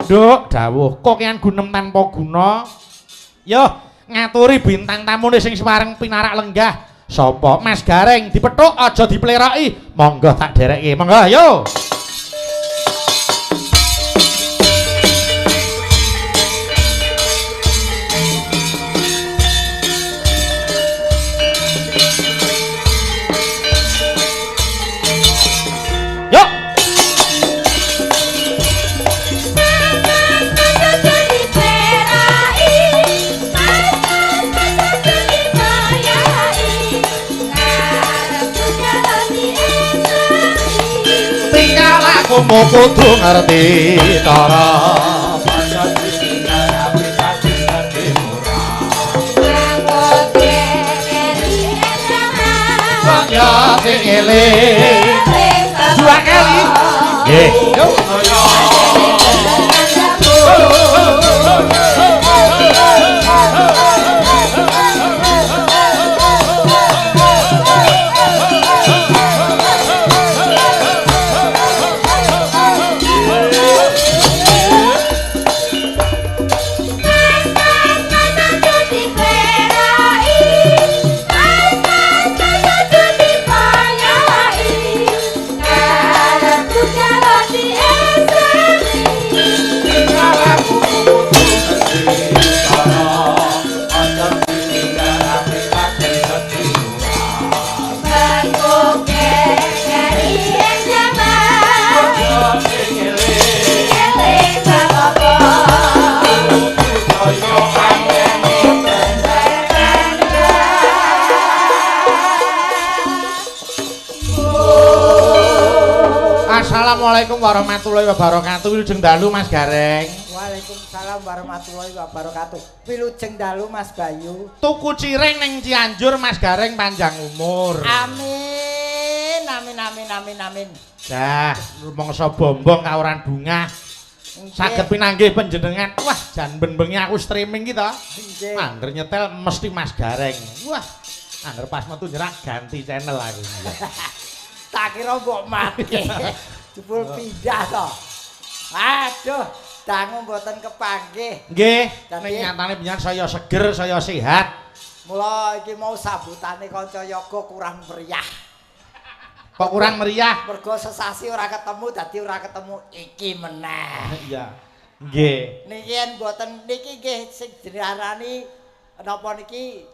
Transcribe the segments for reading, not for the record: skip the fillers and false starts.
Nduk dawuh kokean gunem tanpa guna. Yo ngaturi bintang tamune sing sewareng pinarak lenggah. Sapa Mas Gareng dipethuk aja dipleroki. Monggo tak derekke. Monggo yo. Mau kudu ngerti cara pancen tinggal aplikasi ngerti murah ya sing eling dua kali nggih yuk Assalamualaikum warahmatullahi wabarakatuh. Wilujeng dalu Mas Gareng. Waalaikumsalam warahmatullahi wabarakatuh. Wilujeng dalu Mas Bayu. Tuku cireng ning Cianjur Mas Gareng panjang umur. Amin. Amin amin amin amin. Dah, mongso bombong kawuran bunga. Saged pinanggih panjenengan. Wah, jan ben-bengi aku streaming ki to. Angger nyetel mesti Mas Gareng. Wah, angger pas metu nyerak ganti channel aku. Tak kira mbok mati. Jebul pindah to. Aduh, dangu mboten kepanggih. Nggih, ning nyatane pinjen saya seger, saya sehat. Mula iki mau sambutane kanca yoga kurang meriah. Kok kurang meriah? Mergo sesasi ora ketemu dadi ora ketemu iki meneh. Iya. Nggih. Niki yen mboten niki nggih sing diarani napa niki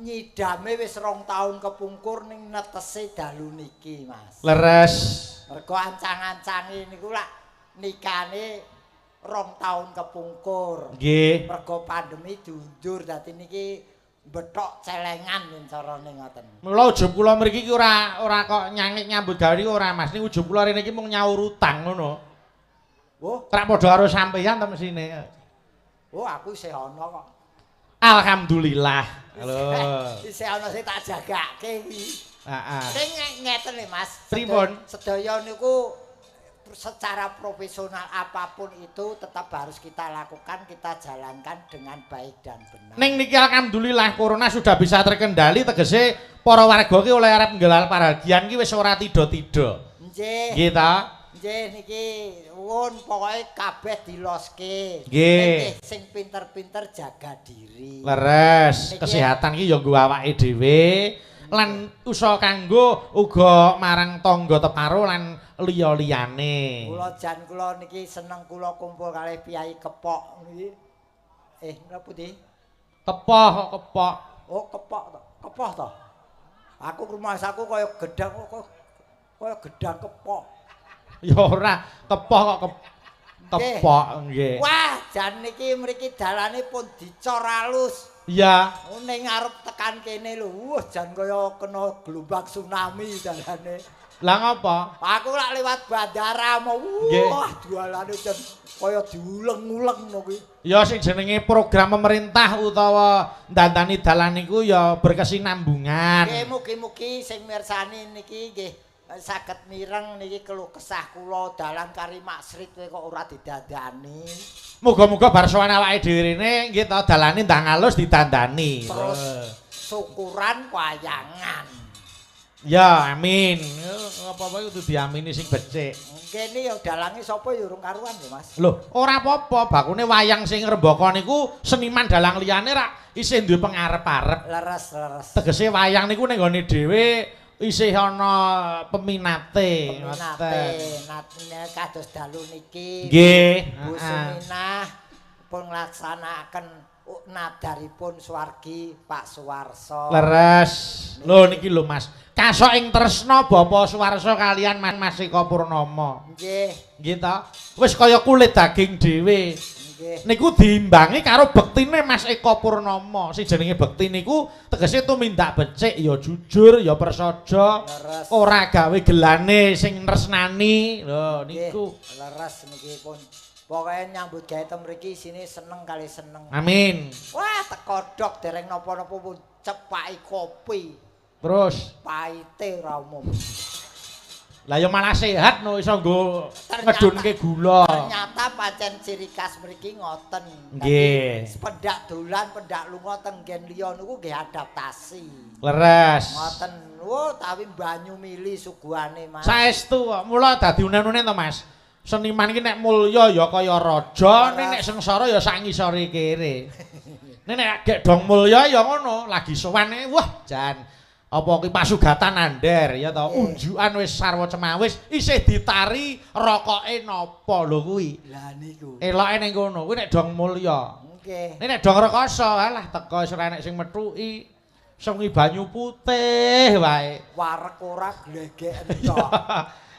nyidame wis 2 tahun kepungkur ning netese dalu niki, Mas. Leres. Mergo ancang-ancange niku lak nikane 2 tahun kepungkur. Nggih. Mergo pandemi diundur dadi niki betok celengan yen carane ngoten. Mula ujug kula mriki ki ora kok nyangik nyambut gawe ora Mas. Niku ujug kula rene iki mung nyaur utang ngono. Oh, Trak padha karo sampeyan ta mesine. Oh, aku isih ana kok. Alhamdulillah. Halo. Isih ana sing tak jagake iki. Heeh. Sing ngeten lho Mas. Pripun? Sedaya niku secara profesional apapun itu tetap harus kita lakukan, kita jalankan dengan baik dan benar. Ning niki alhamdulillah corona sudah bisa terkendali tegese para warga ki oleh arep nggelar paragian ki wis ora tida-tida. Nggih. Nggih ta? Nggih niki nuwun pokoke kabeh diloske. Nggih. Sing pinter-pinter jaga diri. Leres, kesehatan ki ya nggo awake dhewe lan usaha kanggo uga marang tangga teparo lan liya-liyane. Kula niki seneng kula kumpul kalih Piyai Kepok niki. Napa putih? Kepoh kok kepok. Oh, kepok to. Kepoh to. Aku rumasaku kaya gedang kaya gedang kepok. Ya ora, kepoh kok kepok nggih. Wah, jan niki mriki dalane pun dicor alus. Iya. Ning arep tekan kene lho. Wah, jan kaya kena gelombang tsunami dalane. Lah ngapa? Aku lak lewat bandara mau. Wah, dualane jan kaya diuleng-uleng ngono kuwi. Ya sing jenenge program pemerintah utawa ndandani dalan niku ya berkesinambungan. Nggih, mugi-mugi sing mirsani niki nggih saged mireng niki keluh kesah kula dalan kari maksrit kok ora didandani. Muga-muga bar sowan awake dhewe rene nggih ta dalane ndang alus didandani. Terus syukuran wayangan. Ya, amin. Apa-apa kudu diamini sing becik. Kene ya dalange sapa ya urung karuan ya, Mas. Loh, ora apa-apa, bakune wayang sing ngrembaka niku seniman dalang liyane ra isih duwe pengarep-arep. Leres. Tegese wayang niku ning gone dhewe isih ana peminate. Natine kados dalu niki. Nggih, Bu Suminah pun nglaksanakaken nadaripun Suwargi Pak Suwarso. Leres. Lho niki lho Mas. Kasok ing tresna Bapak Suwarso kalian Mas Eko Purnomo. Nggih. Nggih ta? Wis kaya kulit daging dhewe. Nggih. Niku diimbangi karo bektine Mas Eko Purnomo. Sing jenenge bekti niku tegese tumindak becik ya jujur ya prasaja. Ora gawe gelane sing nresnani. Lho niku. Leres niki pun. Pokoke nyambut gawe teng mriki sini seneng kali seneng. Amin. Wah, teko dok dereng napa-napa pun cepaki kopi. Terus Paite ora umum. lah ya malah sehat no iso nggo ngedunke gula. Ternyata pancen ciri khas mriki ngoten. Nggih. Pendak dolan, pendak lunga teng nggen liya niku nggih adaptasi. Leres. Ngoten. Oh, tapi banyu mili suguhane, Mas. Saestu kok. Mula dadi unen-unen to, Mas. Seniman iki nek mulya ya kaya raja, nek sengsara ya sak ngisore kere. Nek gek dong mulya ya ngono, lagi sowan wah jan apa ki pasugatan ander ya to, unjukan wis sarwa cemawis isih ditari rokoke napa lho kuwi. Lah niku. Eloke ning kono, kuwi nek dong mulya. Nggih. Nek dong rekoso alah teko wis ora enek sing methuki. Sungi banyu putih wae. Warek ora glegeken tok.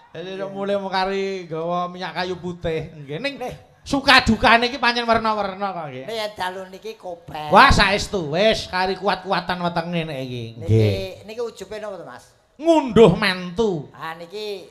Jadi mulai mengkari gawa minyak kayu putih. Nggih ning suka dukane iki pancen warna-warna kok nggih. Nek dalu niki kober. Wah saestu wis kari kuat-kuatan wetenge nek iki. Niki ujube napa to, Mas? Ngunduh mantu. Ah niki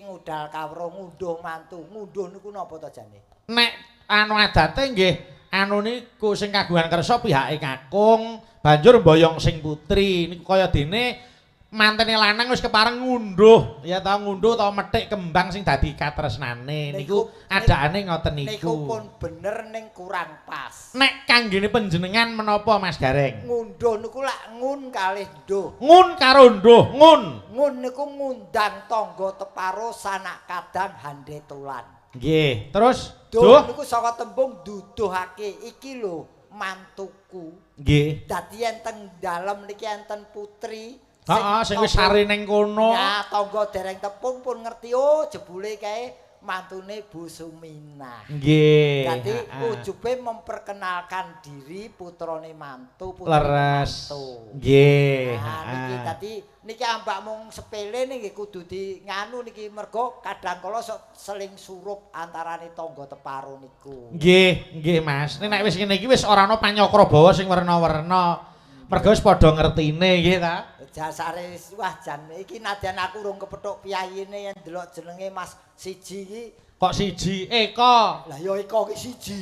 ngudal kawruh ngunduh mantu. Ngunduh niku napa to jane? Nek anu adate nggih anu niku sing kagungan kersa pihake kakung banjur mboyong sing putri niku kaya dene mantene lanang wis kepareng ngunduh ya ta ngunduh ta methik kembang sing dadi katresnane niku adane ngoten niku. Niku pun bener ning kurang pas. Nek kanggene panjenengan menapa Mas Gareng? Ngunduh niku lak ngun kalih nduh. Ngun karo nduh, ngun. Ngun niku ngundang tangga teparo sanak kadang hande tulan. Nggih, terus Duh niku saka tembung duduhake iki lho mantuku. Nggih. Dadi enten dalem niki enten putri Heeh, sing wis sare ning kono. Ya, tangga dereng tepung pun ngerti oh jebule kae mantune Bu Suminah. Nggih. Dadi ujube memperkenalkan diri putrane mantu, leres. Nggih. Nah, niki dadi niki ambak mung sepele niki kudu di nganu niki mergo kadang kala seling surup antarane tangga teparo niku. Nggih Mas. Nek wis ngene iki wis ora ana panyakra bawa sing werna-werna. Mergo wis padha ngertine nggih ta. Jasare wah jan iki nadyan aku urung kepethuk piyayine yen delok jenenge Mas siji iki. Kok siji? Eko. Lah ya Eko ki siji.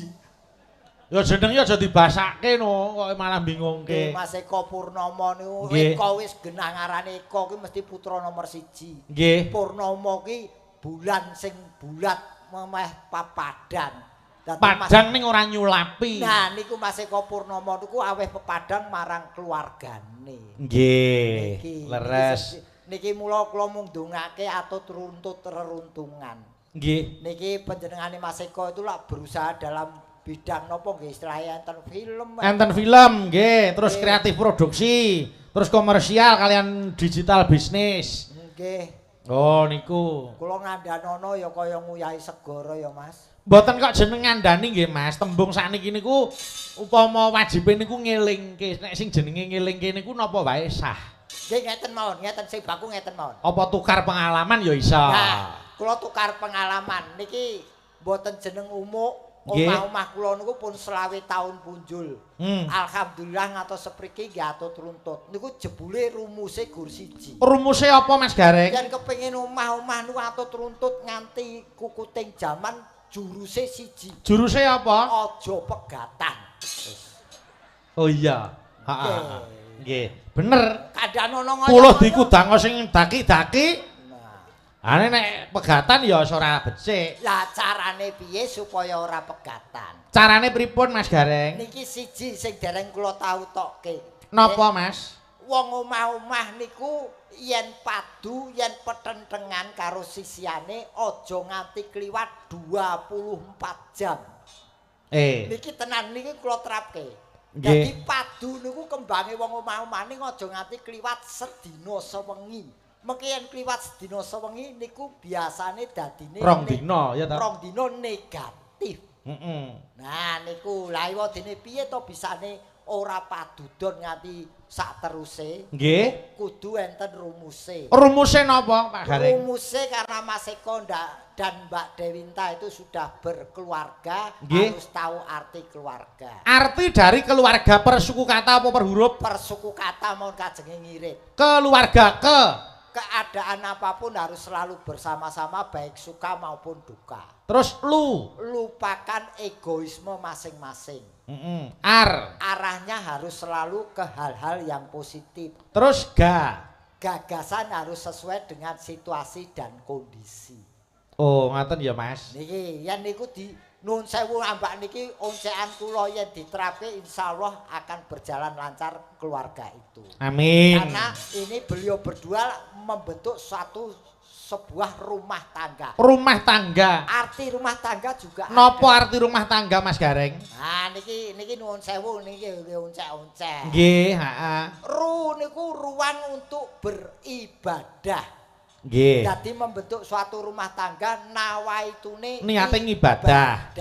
Ya jenenge aja dibasake no, kok malah bingungke. Mas Eko Purnomo niku Eko wis genah ngarane Eko ki mesti putra nomor 1. Nggih. Purnomo ki bulan sing bulat memeh papadang. Padang ning ora nyulapi. Nah niku Mas Eko Purnomo niku aweh pepadang marang keluargane. Nggih. Leres. Niki mula kula mung ndongake atut runtut reruntungan. Nggih. Niki panjenengane Mas Eko itu lak berusaha dalam bidang napa nggih istilahnya enten film. Enten film nggih, terus kreatif produksi, terus komersial kalian digital bisnis. Nggih. Oh niku. Kula ngandhanono ya kaya nguyahi segara ya Mas. Mboten kok jeneng ngandani nggih Mas, tembung sakniki niku upama wajibe niku ngelingke, nek sing jenenge ngelingke niku napa wae sah. Nggih ngeten mawon, ngeten sing baku ngeten mawon. Apa tukar pengalaman ya iso. Nah, kula tukar pengalaman niki mboten jeneng umuk. Omah-omah kula niku pun 20 taun punjul. Alhamdulillah ngantos sepriki nggih atut runtut. Niku jebule rumuse gur siji. Rumuse apa Mas Gareng? Yen kepengin omah-omah niku atut runtut nganti kukuting jaman juruse siji. Juruse apa? Aja pegatan. Oh iya. Heeh. Nggih, bener. Kadang ana Kula dikudang sing daki-daki. Ane nek pegatan ya ora becik. Lah carane piye supaya ora pegatan? Carane pripun Mas Gareng? Niki siji sing dereng kula tau tokke. Napa Mas? wong omah-omah niku yen padu yen petentengan karo sisiane aja nganti kliwat 24 jam. Niki tenan niki kula terapke. Dadi padu niku kembange wong omah-omah ning aja nganti kliwat sedina sewengi. Mengki yen kliwat sedina sewengi niku biasane dadine rong dina ya ta. Rong dina negatif. Nah niku lha iwa dene piye to bisane ora padudon nganti sak teruse. Nggih. Kudu enten rumuse. Rumuse napa Pak Gareng? Rumuse karena Mas Eko dan Mbak Dewinta itu sudah berkeluarga, Nggih. harus tahu arti keluarga. Arti dari keluarga per suku kata apa per huruf? Per suku kata mau kajenge ngirit. Keluarga keadaan apapun harus selalu bersama-sama baik suka maupun duka. Terus lupakan egoisme masing-masing. Arahnya harus selalu ke hal-hal yang positif. Terus gagasan harus sesuai dengan situasi dan kondisi. Oh, ngaten ya, Mas. Niki, yen niku di nun sewu ambak niki oncekan kula yen diterapke insyaallah akan berjalan lancar keluarga itu. Amin. Karena ini beliau berdua membentuk sebuah rumah tangga. Rumah tangga. Arti rumah tangga juga. Nopo arti rumah tangga Mas Gareng? Nah niki nuwun sewu niki oncek-oncek. Nggih, heeh. Niku ruang untuk beribadah. Nggih. Jadi membentuk suatu rumah tangga nawaitune niate ngibadah.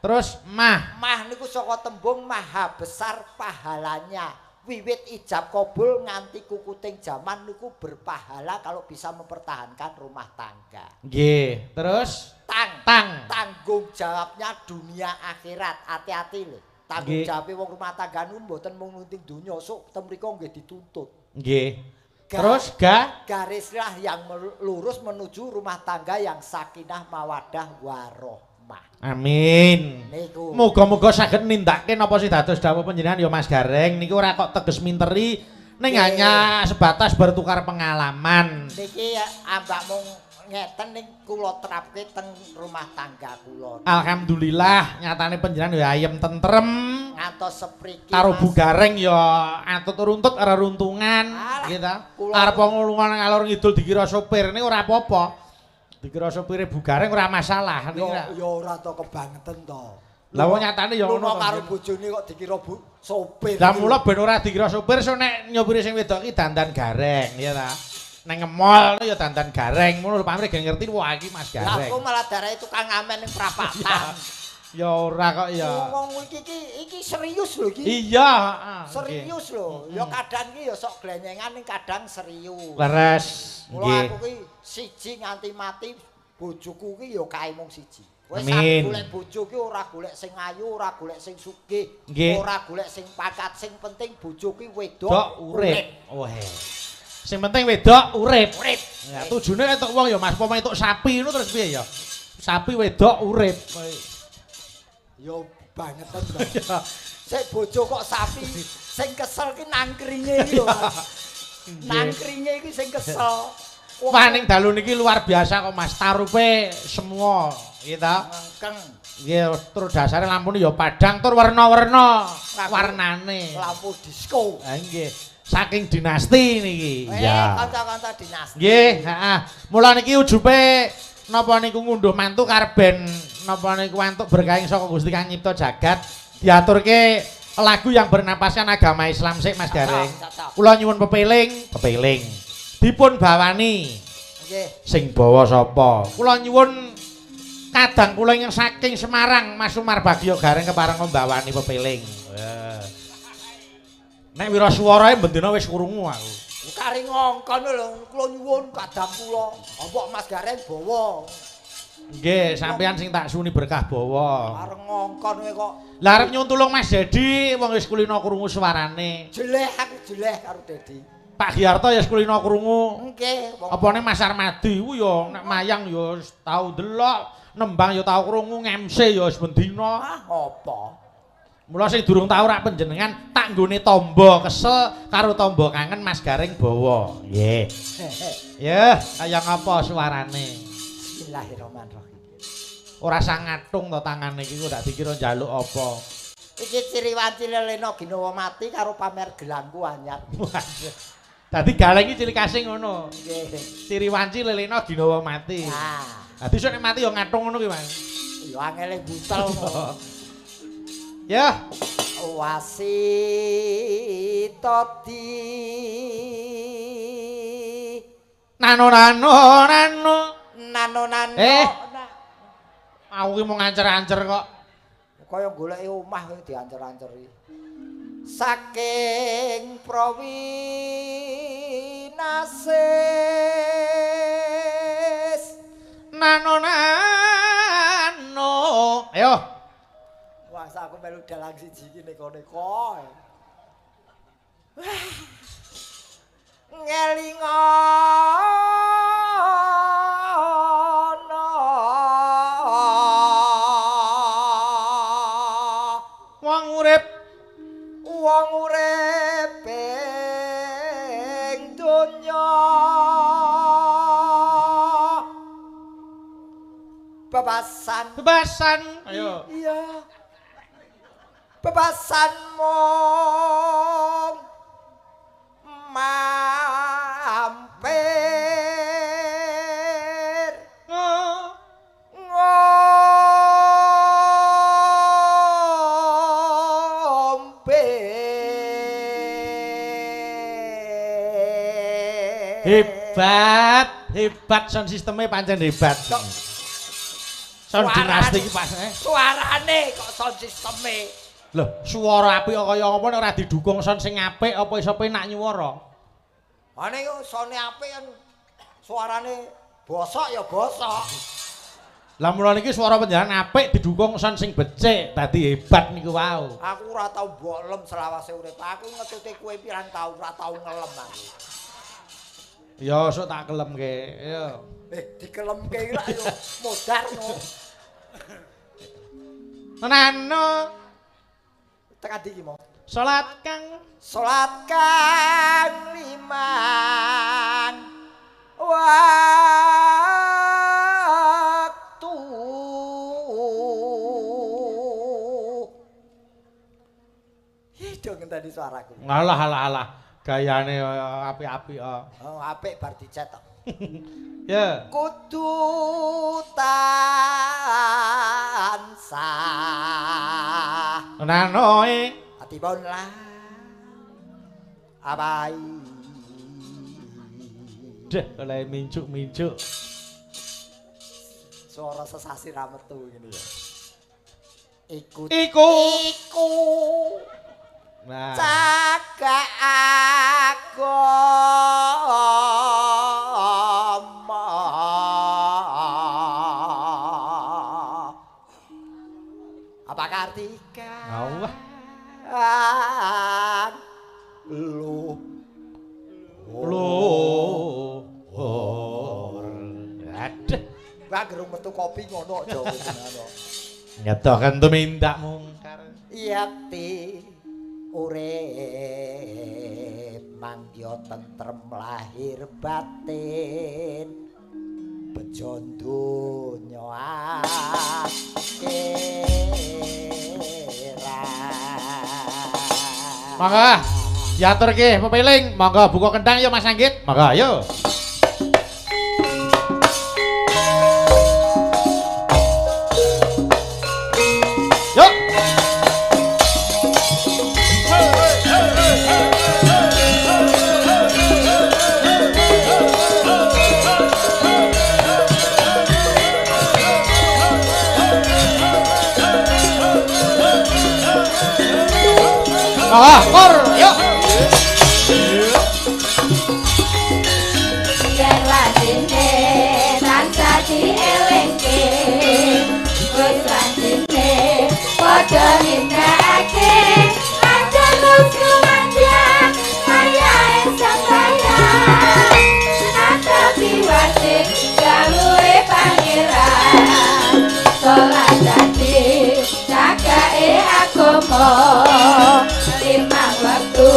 Terus mah niku saka tembung maha besar pahalanya. Wiwit ijab kabul nganti kukuting zaman niku berpahala kalau bisa mempertahankan rumah tangga. Nggih. Terus tanggung jawabnya dunia akhirat. Hati-hati lho. Tanggung jawab wong rumah tangga niku mboten mung nunting donya, sok ten mriku nggih dituntut. Nggih. Terus garislah yang lurus menuju rumah tangga yang sakinah mawadah warohmah. Amin. Niku. Muga-muga saged nindakake napa sih dados dawuh panjenengan ya Mas Gareng niku ora kok teges minteri ning hanya sebatas bertukar pengalaman. Niki ambak mung ngeten ning kula terapke teng rumah tangga kula. Alhamdulillah nyatane panjenengan ya ayem tentrem. Ngantos sepriki karo Bu Gareng ya atut runtut ora runtungan gitu. Arep ngulungan ngalor ngidul dikira sopir ini ora apa-apa. Dikira sopire Bu Gareng ora masalah. Ya ora to kebangetan to. Lah wong nyatane ya ngono karo bojone kok dikira sopir. Lah mula ben ora dikira sopir so nek nyopire sing wedok iki dandan Gareng ya ta. Nang ngemol ya dandan Gareng ngono lho pamrih gen ngerti wah iki Mas Gareng. Lah aku malah darahe tukang ngamen ning prapatan. Ya ora kok ya. Wong iki serius lho iki. Iya, serius lho. Ya kadang iki ya sok glenyengan ning kadang serius. Leres. Nggih. Aku ki siji nganti mati bojoku ki ya kae mung siji. Wis golek bojo ki ora golek sing ayu, ora golek sing sugih, ora golek sing pangkat, sing penting bojo ki wedok urip. Wah. Sing penting wedok urip. Ya tujune entuk wong ya Mas, pomo entuk sapi ngono terus piye ya? Sapi wedok urip. Yo bangetan to. Sik bojo kok sapi sing kesel ki nangkringe iki lho. Nangkringe iki sing kesel. Wah ning dalu niki luar biasa kok Mas, tarupe semua gitu. Ngengkeng. Nggih, tur dasare lampune ya padhang tur warna-warna warnane. Lampu disko. Ha nggih. Saking dinasti niki. Ya. Kanca-kanca dinasti. Nggih, heeh. Mula niki ujube napa niku ngunduh mantu karben napa niku antuk berkahing saka Gusti Kang Nyipta Jagat diaturke lagu yang bernapaskan agama Islam sik Mas Gareng. Kula nyuwun pepeling. Dipun bawani. Nggih. Sing bawa sapa? Kula nyuwun kadang kula ing saking Semarang Mas Umar Bagio Gareng kepareng membawani pepeling. Nek wiraswarae bendina wis krungu aku. Kari ngongkon lho, kula nyuwun kadang kula. Apa Mas Gareng bawa? Nggih, sampean sing tak suni berkah bawa. Areng ngongkon kowe kok. Lah arep nyuwun tulung Mas Dedi, wong wis kulino krungu suarane. Jeleh aku jeleh karo Dedi. Pak Giarto ya kulino krungu. Nggih. Apane Mas Armadi ku ya nek mayang ya tau delok, nembang ya tau krungu, ngemse ya wis bendina. Apa? Mula sing durung tau rak panjenengan tak nggone tamba kesel karo tamba kangen Mas Gareng bawa. Nggih. Ya, kaya ngapa suarane? Bismillahirrahmanirrahim. Ora sang ngatung to tangane iki kok dak dikira njaluk apa. Iki ciri wanci lelena ginawa mati karo pamer gelangku anyar. Dadi galeng iki ciri khase ngono. Nggih. Ciri wanci lelena ginawa mati. Nah. Dadi sok nek mati ya ngathung ngono ki, Mas. Ya angele buntel. Ya. Wasitoti Nano. Aku ki mau ngancer-ancer kok. Kaya goleki omah kuwi diancer-anceri. Saking Prawinasis Nano. Ayo. Wah, aku melu dalang siji iki neko-neko. Ngelingono Wong urip ing donya bebasan. Ayo. Iya. Bebasan mung mampir ngombe hebat sound sistemnya pancen hebat. Sound dinasti iki pas suarane kok sound sisteme. Loh, suara apik kaya apa nek ora didukung sound sing apik apa iso penak nyuwara? Ane yo sone apik kan suarane bosok ya bosok. Lah mula niki swara panjenengan apik didukung sound sing becik, dadi hebat niku wau. Aku ora tau mbolem selawase urip. Aku ngetute kowe pirang taun ora tau ngelem aku. Ya sok tak kelemke. Ya. Dikelemke iki lak yo modar no. Nano. Tekan iki mau. Salat kang limang waktu Hidung tadi suaraku. Alah. Gayane apik-apik. Oh, apik bar dicetok. Ya. Kudu tansah. Nanoe. Atipun lah. Abai. Deh, oleh mincuk. Suara sesasi ra metu ngene ya. Iku. Nah. Cagak agama. Apa Kartika? Allah. Aduh. Wah gerung metu kopi ngono aja ngono. Nyetoken tumindak mungkar. Yati urip mangya tentrem lahir batin bejo donya akhirat. Monggo diaturke pepiling, monggo buka kendang yo Mas Anggit. Monggo ayo. Kor, yuk. Yen latine tansah dielingke, wis latine padha nindakake, aja lusku manja, kaya esang kaya, natepi wajib gawe pangeran, sholat dadi cakake agama. Limang waktu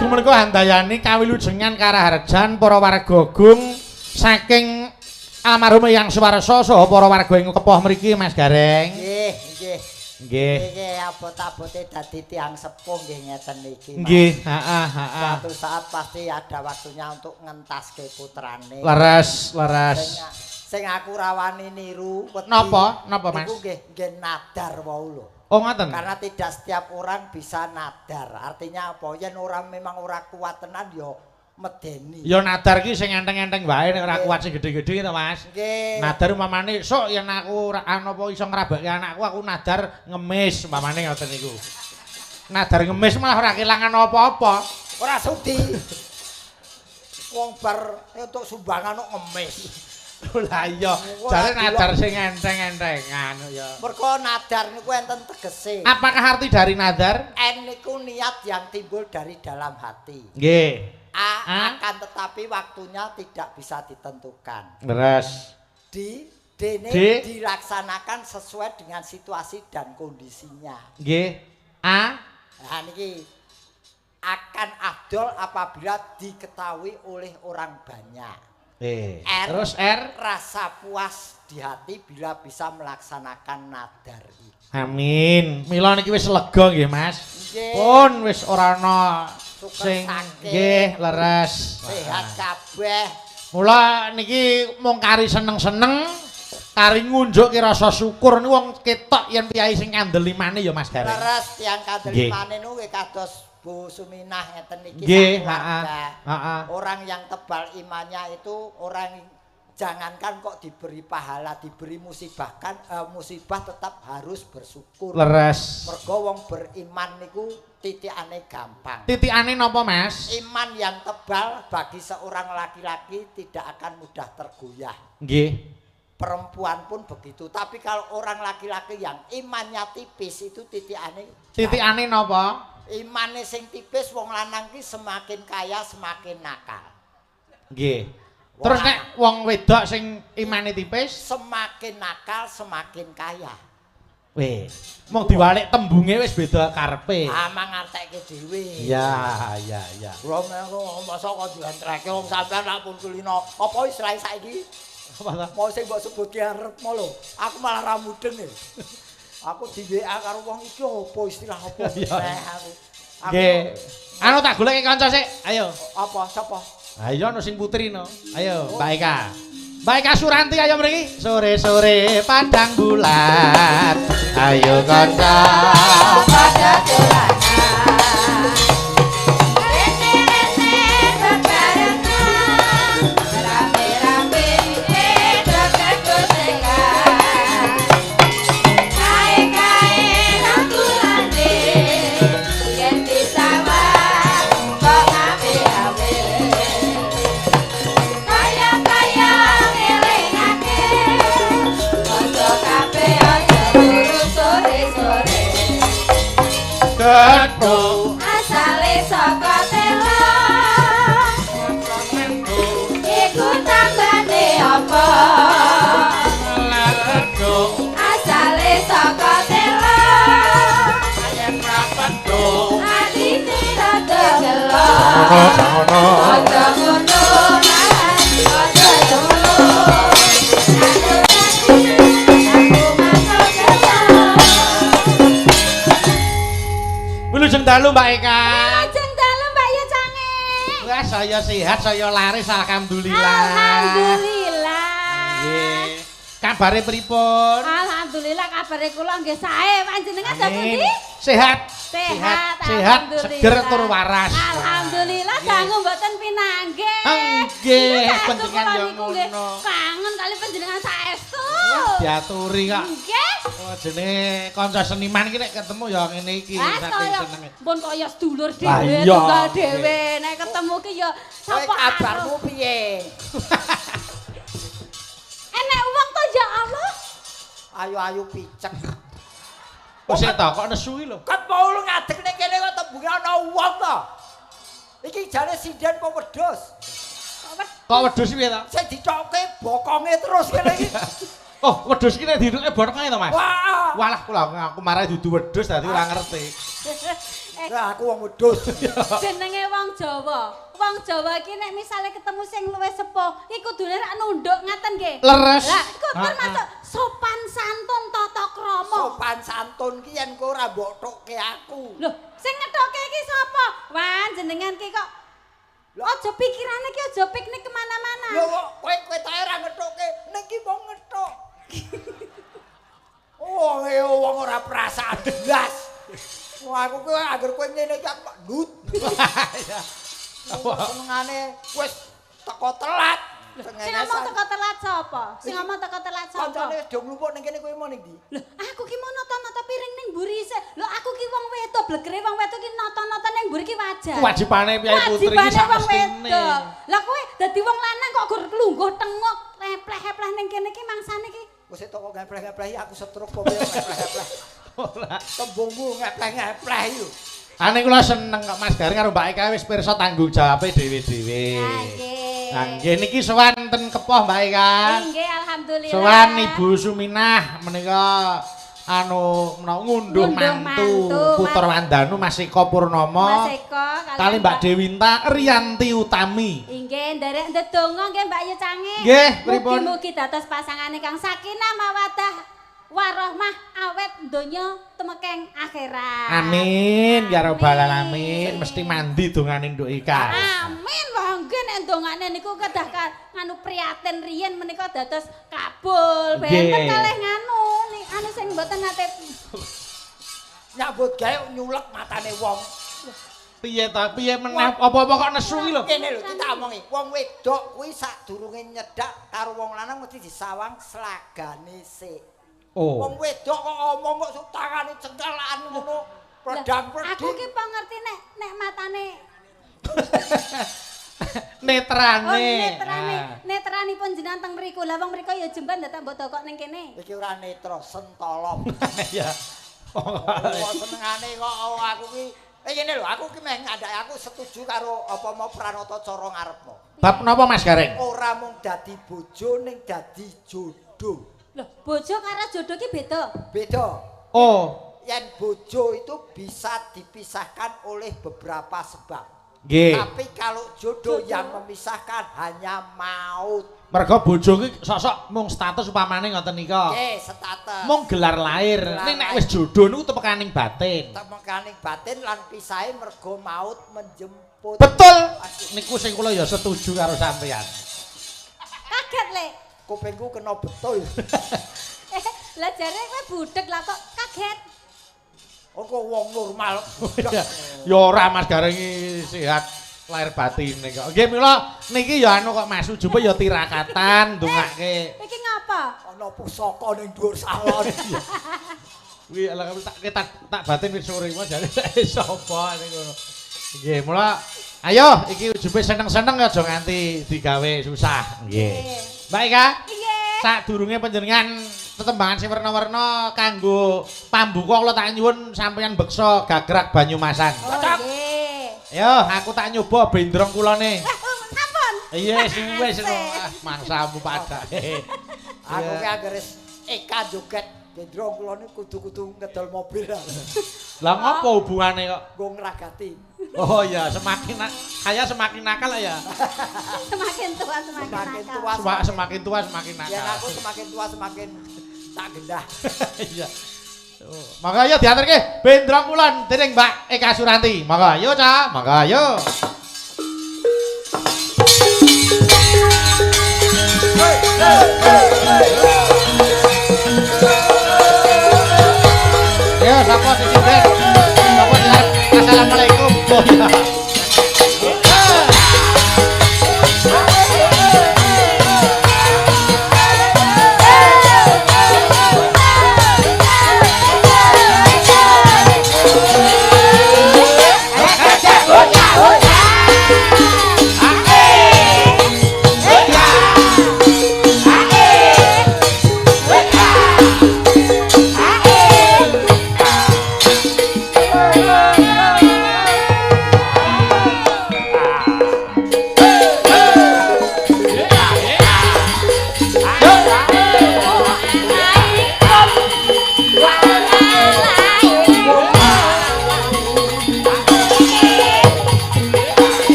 Wektu menika handayani kawilujengan karaharjan para warga Agung saking almarhum Eyang Suwarsa saha para warga ing kepoh mriki Mas Gareng. Nggih, nggih. Nggih. Nggih abot-abote dadi tiyang sepuh nggih ngeten iki. Nggih, heeh, heeh. Suatu saat pasti ada waktunya untuk ngentaske putrane. Leres, leres. Sing aku rawani niru wedi. Napa? Napa, Mas? Iku nggih nadar wau lho. Oh, ngoten. Karena tidak setiap orang bisa nadar. Artinya apa? Yen orang memang ora kuat tenan ya medeni. Ya nadar ki sing enteng-enteng wae nek ora kuat sing gedhe-gedhe to, Mas. Nggih. Nadar umpamane sok yen aku apa iso ngrabake anakku aku nadar ngemis umpamane ngoten niku. Nadar ngemis malah ora kelangan apa-apa. Ora sudi. Wong bar entuk sumbangan kok ngemis. Lah iya, jare nadar sing enteng-entengan ya. Mergo nadar niku enten tegese. Apakah arti dari nadar? En niku niat yang timbul dari dalam hati. Nggih. Akan tetapi waktunya tidak bisa ditentukan. Leres. Dene dilaksanakan sesuai dengan situasi dan kondisinya. Nggih. Nah niki akan afdol apabila diketahui oleh orang banyak. Terus R. Rasa puas di hati bila bisa melaksanakan nadar itu. Amin. Mila niki wis lega nggih, Mas. Nggih. Pun wis ora ana Suket sing sakit. nggih leres. Sehat kabeh. Mula niki mung kari seneng-seneng, kari ngunjuki rasa syukur niku wong ketok yen piyai sing kandelimane ya Mas Gareng. Leres tiyang kandelimane niku kados Bu Suminah ngeten iki Nggih, heeh. Orang yang tebal imannya itu orang jangankan kok diberi pahala, diberi musibah musibah tetap harus bersyukur. Leres. Mergo wong beriman niku titikane gampang. Titikane napa, Mas? Iman yang tebal bagi seorang laki-laki tidak akan mudah tergoyah. Nggih. Perempuan pun begitu. Tapi kalau orang laki-laki yang imannya tipis itu titikane napa? Imane sing tipis wong lanang ki semakin kaya semakin nakal. Nggih. Terus nek wong wedok sing imane tipis semakin nakal semakin kaya. Wis, mung diwalik tembunge wis beda karepe. Amang ngartekke dhewe. Iya. Lho masa kok diantreke wong sampean lak pun kulino. Apa istilah saiki? Apa ta? Mau sing mbok sebutke arepmu lho. Aku malah ra mudeng e. Aku di WA karo wong iki apa istilah apa? Aku. Nggih. Anu tak goleki kanca sik. Ayo. Apa sapa? Ayo ono sing putri no. Ayo, Mbak Eka. Mbak Eka Suranti ayo mriki. Sore-sore padang bulan. Ayo kanca pada dolanan. Rene-rene bebarengan. Rame-rame dodek-dodekan. Kae-kae rambulane. Yen disawah kok awe-awe. Kaya-kaya ngelingake. Ojo kabeh ojo turu sore-sore. Ketro Asale saka tela. Iku tambane apa? Ketro Asale saka tela. yen rapetro Atine rada gelo. ono Aja ngono malah aja ngono. Aku masuk gelo. Wilujeng dalu Mbak Eka. Lajeng dalu Mbak Yu Cange. Wah, saya sehat, saya laris alhamdulillah. Alhamdulillah. Nggih. Kabare pripun? Alhamdulillah kabare kula nggih sae. Panjenengan sapundi? Sehat. Sehat, sehat, alhamdulillah. seger tur waras. Alhamdulillah dangu mboten pinanggih. Nggih, panjenengan yo niku nggih ngono. kangen kali panjenengan saestu. Diaturi kok. Nggih. Oh, jenenge kanca seniman iki nek ketemu ya ngene iki saking Kaya senenge. pun kaya sedulur Lah dhewe, iya. tunggal dhewe. Nek ketemu ki ya Kowe sapa kabarmu piye? Enek wong to ya Allah. Ayu-ayu picek. Kok sik to, kok nesu iki lho. Kan mau lu ngadeg ning kene kok tembunge ana wong to. Iki jane sinden apa wedhus? Kok wedhus piye to? Sing dicokke bokonge terus kene iki. Oh, wedhus iki nek diruke botonge to, Mas? Wah. Walah kula aku marah dudu wedhus dadi ora ngerti. Lah aku wong wedhus. Jenenge wong Jawa. Wong Jawa iki nek misale ketemu sing luwih sepuh, iku kudune rak nunduk ngaten nggih. Leres. Lah iku termasuk sopan santun tata krama. Sopan santun ki yen kowe ora mbok tokke aku. Lho, sing ngethokke iki sapa? Wah, jenengan ki kok aja pikirane ki aja piknik kemana-mana. Lho kowe tak ora ngethokke, ning ki mau ngethok. Oh, wong ora perasaan blas. Wah, aku kowe anggere kowe ngene iki aku ndut. Senengane wis teko telat. Sing ngomong teko telat sapa? Sing ngomong teko telat sapa? Kancane do nglumpuk ning kene kowe mau ning ndi? Lho, aku ki mau nata-nata piring ning mburi sik. Lho, aku ki wong wedok, blegere wong wedok ki nata-nata ning mburi ki wajar. Kewajibane piye putri iki sak mestine. Lah kowe dadi wong lanang kok gur lungguh tengok, lepleh-lepleh ning kene ki mangsane ki. Wis toko ngepleh-ngepleh aku setruk kok ngepleh-ngepleh. Ora tembungmu ngepleh-ngepleh yo. Ane kula seneng kok Mas Garing karo Mbak Eka wis pirsa tanggung jawabe dhewe-dhewe. Lah nggih niki sowan ten Kepoh Mbak Eka. Nggih alhamdulillah. Sowan Ibu Suminah menika ngunduh mantu Putra Wandanu Mas Eko Purnomo. Mas Eko kali Mbak Dewinta Riyanti Utami. Nggih nderek ndedonga nggih Mbak Yu Cange. Nggih pripun? Mugi-mugi dados pasangane kang sakinah mawaddah warahmah awet donya temekeng akhirat. Amin ya rabbal alamin. Mesti mandi dongane Nduk Ika. Amin wah nggih nek dongane niku kedah nganu prihatin riyen menika dados kabul. Benten kalih nganu anu sing mboten nate nyambut gawe nyulek matane wong. Piye ta? Piye meneh apa-apa kok nesu iki lho. Kene lho kita omongi, wong wedok kuwi sadurunge nyedak karo wong lanang mesti disawang slagane sik. Oh. Wong wedok kok omong kok tangane cengkelan ngono. Pedang-peding. Aku ki pengerti nek matane netrane. Netranipun jenengan teng mriku. Lah wong mriku ya jemban dadak mbok dokok ning kene. Iki ora netra, sentolong. Iya. Oh, senengane kok aku ki ngene lho, aku ki meh ngandhake aku setuju karo apa mau Pranata cara ngarepmu. Bab napa Mas Gareng? Ora mung dadi bojo ning dadi jodoh. Loh, bojo karo jodoh ki beda. Beda. Oh. Yen bojo itu bisa dipisahkan oleh beberapa sebab. Nggih. Tapi kalau jodoh yang memisahkan hanya maut. Mergo bojo ki sok-sok mung status upamane ngoten nika. Nggih, status. Mung gelar lahir. Ning nek wis jodoh niku tepekaning batin. Tepekaning batin lan pisahe mergo maut menjemput. Betul. Niku sing kula ya setuju karo sampeyan. Kaget, Lek. Kupingku kena betul. Lah jare kowe budhek lah kok kaget. Oh kok wong normal. Ya ora Mas Gareng sehat lahir batine kok. Nggih mila niki ya anu kok Mas Ujupe ya tirakatan ndongake. Iki ngapa? Ana pusaka ning dhuwur salon. Kuwi tak batin wis sore wae jare sapa niku. Nggih mula ayo iki Ujupe seneng-seneng aja nganti digawe susah. Nggih. Mbak Eka, sadurunge panjenengan tetembangan sing werna-werna kanggo pambuka kula tak nyuwun sampeyan beksa gagrak Banyumasan. Oh, nggih. Yo, aku tak nyoba bendrong kulane. Sampun. Iya, wis mangsamu padake. Aku ki anggere Eka joget bendrong kulane kudu-kudu ngedol mobil. Lah ngopo hubungane kok? Nggo ngragati. Oh iya, semakin nakal ya. Semakin tua semakin nakal. Semakin tua semakin nakal. Ya aku semakin tua semakin tak gendah. Iya. Monggo ayo diaturke bendrong kulon dening Mbak Eka Suranti. Monggo ayo, Ca. Monggo ayo. Ya, sapa sing ben? Sapa sing Assalamualaikum. Oh iya. Hey!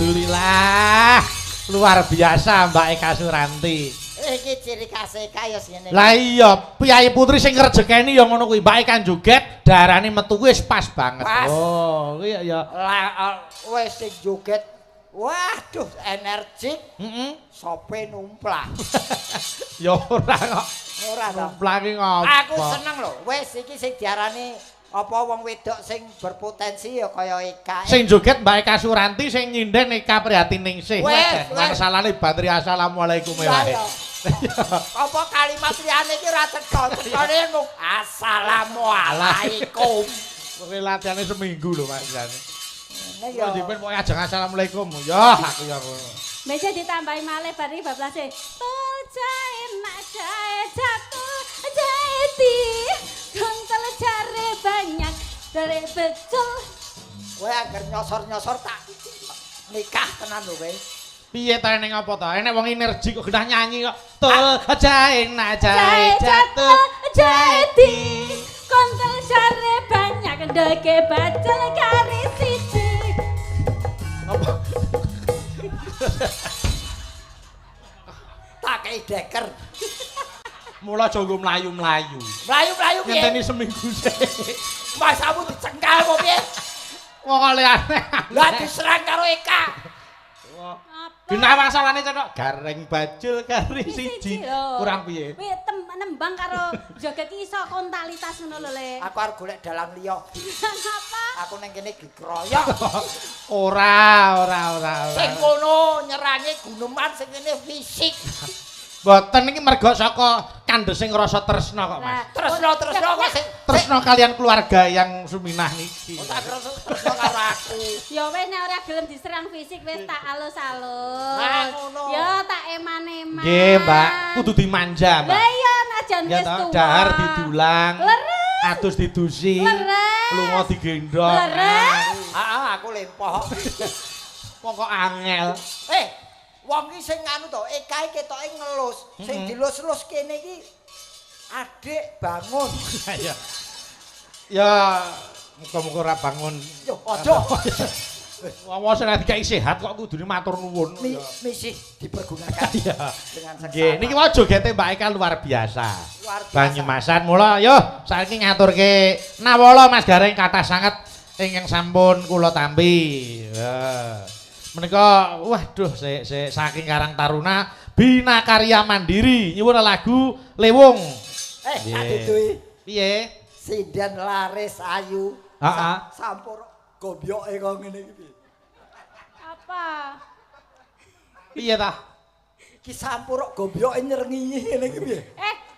Alhamdulillah. Luar biasa Mbak Eka Suranti. Iki ciri khas Eka ya ngene. Lah iya, Piyayi Putri sing ngrejekeni ya ngono kuwi. Mbak Eka joget, darane metu wis pas banget. Pas. Oh, iya ya. Lah wis sing joget. Waduh, energik. Heeh. Sope numplak. Ya ora kok. Ora to. Numplak iki ngopo? Aku seneng lho. Wis iki sing diarani apa wong wedok sing berpotensi ya kaya Eka. Sing joget Mbak Eka Suranti, sing nyinden Eka Priatiningsih. Wes, Warsalane Badri assalamualaikum Iya, wae. iya. Apa kalimat liyane iki ora cetha, cethane mung assalamualaikum. Kowe latihane seminggu lho Mas Jane. Ngene Ya ya. dipen pokoke ajeng assalamualaikum. Ya aku ya. Meja ditambahi malih bari bablase. Tul jae nak jae jatuh jae di. Kontel jare banyak dari becul. Kowe agar nyosor-nyosor tak nikah tenan lho kowe. Piye ta ning apa ta? Enek wong energi kok genah nyanyi kok. Tul jae nak jae jatuh jae di. Kontel jare banyak ndeke bacel kari siji. Apa? Tak kei deker. Mula jonggo mlayu-mlayu. Mlayu-mlayu piye? Ngenteni seminggu sik. Masamu dicengkal apa piye? Wong oleh aneh. Lah diserang karo Eka. Genah masalahne cocok gareng bajul kari siji. Kurang piye? Kuwi nembang karo joget iso kontalitas ngono lho Le. Aku arep golek dalang liya. Apa? Aku ning kene dikeroyok. Ora. Sing kono nyerangi guneman sing kene fisik. Mboten iki mergo saka kandhesing rasa tresna kok, Mas. Tresno kok sing Tresna kalian keluarga yang Suminah niki. tak tresno karo aku. Ya wis nek ora gelem diserang fisik wis tak alus-alus. Nah, ngono. Ya tak eman-eman. Nggih, Mbak. Kudu dimanja, Mbak. Lah iya najan Ya wis toh, tuwa. dahar didulang. Leres. Atus didusi. Leres. Lunga digendong. Leres. Heeh, aku lempoh. Pokok angel. Wong iki sing anu to, Eka iki ketoke ngelus. Sing dilus-lus kene iki adik bangun. Ya. Ya, muga-muga ora bangun. Yo, aja. Wong sing dikai sehat kok kudune matur nuwun. Misih dipergunakan Iya. dengan seksama. Nggih, niki wae jogete Mbak Eka luar biasa. Luar biasa. Banyumasan mula yo saiki ngaturke Nawala Mas Gareng kathah sanget ingkang sampun kula tampi. Ya. Menika waduh saking Karang Taruna Bina Karya Mandiri nyuwun lagu Lewung. Tak Nggih. duduhi Piye? Sinden laris ayu. Heeh. Sampur gobyoke kok ngene iki piye? Apa? Piye ta? Iki sampur gobyoke nyerengi ngene iki piye?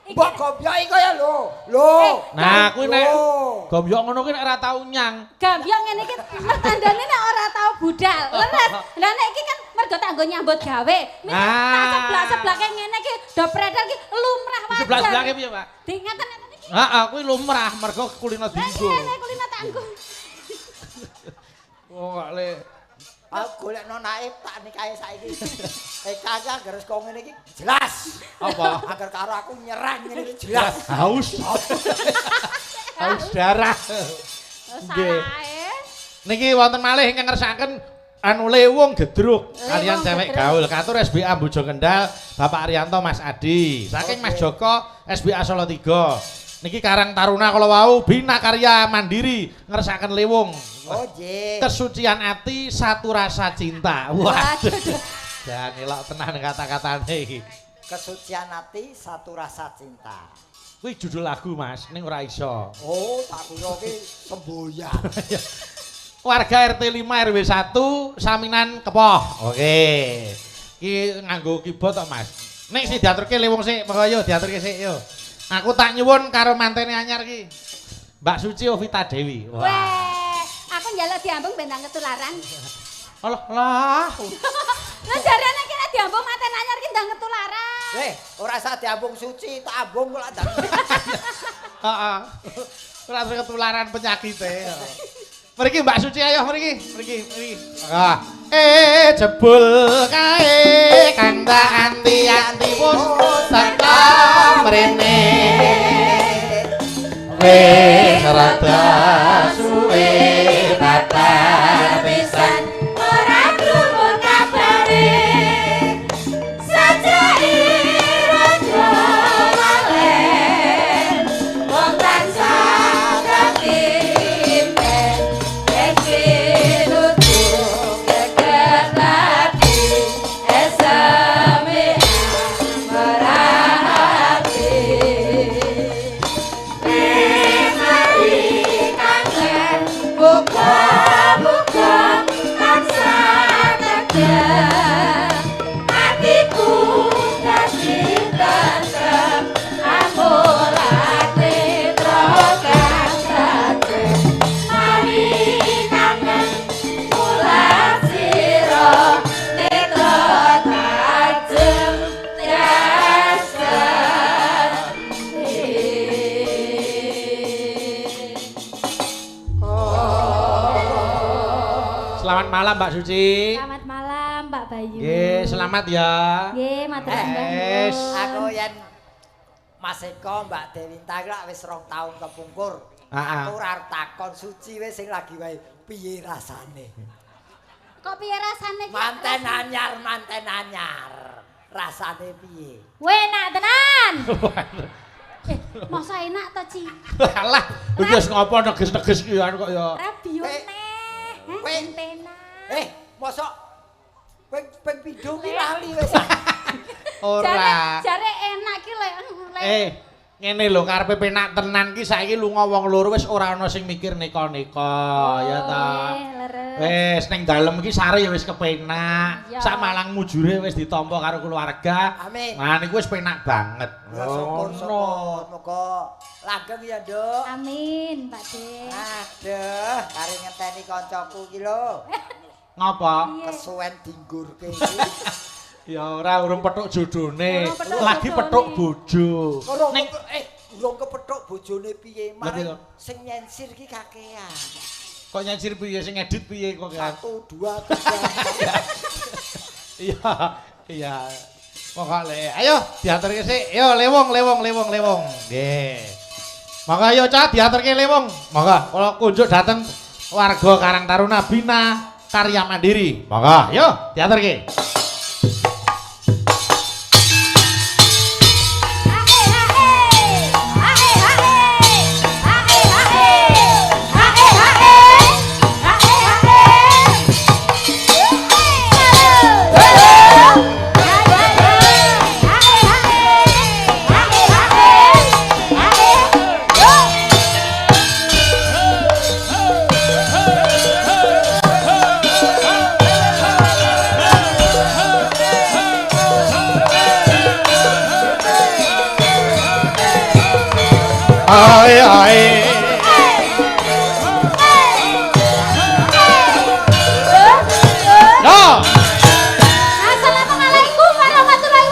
Iki Mbok gobyoke kaya lho. Lho. Nah, kuwi nek Lho. gombyok ngono kuwi nek ora tau nyang. gambyong ngene iki tandane nek ora tau budal. Leres. Lah nek iki kan mergo tak nggo nyambut gawe. Tak seblak-seblake ngene iki do predel iki lumrah wajar. Sebelah-sebelahke piye, Pak? Di ngeten iki. Heeh, kuwi lumrah mergo kulino dinggo. Ngene kulino tanggo. Oh, kok le. Aku golekno naib tak nikahi saiki. Eka iki agar kok ngene iki jelas. Apa? Agar karo aku nyerang ngene iki jelas. Haus. Haus darah. Nggih. Sae. Niki wonten malih ingkang ngersakaken anu Lewung Gedruk kalian Lewung cewek Gedruk. gaul katur SBA Bojo Kendal Bapak Arianto Mas Adi saking Mas Joko SBA Solo 3 niki Karang Taruna kala wau Bina Karya Mandiri ngersakaken Lewung Oh, nggih. kesucian ati satu rasa cinta waduh jangan elok tenan kata-katane iki Kesucian hati satu rasa cinta. kuwi judul lagu Mas ning ora iso Oh, tak kira ki semboyan. warga RT 5 RW 1 Saminan Kepoh. Oke. Iki nganggo keyboard tok, Mas. Nek sing diaturke Lewung sik, monggo yo diaturke sik yo. Aku tak nyuwun karo mantene anyar ki. Mbak Suci Ovita Dewi. Weh, aku njaluk diambung ben tak ketularan. Allah lah. Lah jarane ki nek diambung manten anyar ki ndang ketularan. Ora usah diambung suci, tak ambung kok ndang. Heeh. Ora ketularan penyakite. Mriki Mbak Suci ayo mriki. Ah, jebul kae kanda anti pun teka mrene. Wis rada suwe batar pisan Ora krungu malam Mbak Suci. Selamat malam Mbak Bayu. Nggih, selamat ya. Nggih, matur nuwun. Aku yen Mas Eko Mbak Dewinta iki wis 2 tahun kepungkur. Aku ora takon Suci wis sing lagi wae piye rasane. Kok piye rasane? Manten anyar. Rasane piye? Enak tenan. Masa enak to, Ci? Alah, iki wis ngopo neges-neges ki kok ya. Rabione. Entena. Mosok ping pindho ki lali wis. Ora. Jare enak ki lek. Ngene lho karepe penak tenan ki saiki lunga wong loro wis ora ana sing mikir neka-neka ya ta. Wis ning dalem iki sare ya wis kepenak. Sak Malang mujure wis ditampa karo keluarga. Amin. Nah niku wis penak banget. Syukur. Moga langgeng ya, Nduk. Amin, Pak De. Aduh, kare ngenteni kancaku iki lho. Ngapa? Kesuwen dinggurke iki. Ya ora urung petuk jodone. Lagi petuk bojo. Ning urung kepethuk bojone piye? Mari sing nyensir ki kakean. Kok nyensir piye sing ngedit piye kok kan? 1 2 3. Iya. Pokoke ayo diaturke sik. Yo lewong. Nggih. Monggo ayo Cah diaturke lewong. Monggo kula kunjuk dateng warga Karang Taruna Bina Karya Mandiri. Monggo yo diaturke. Ai. No. Assalamualaikum warahmatullahi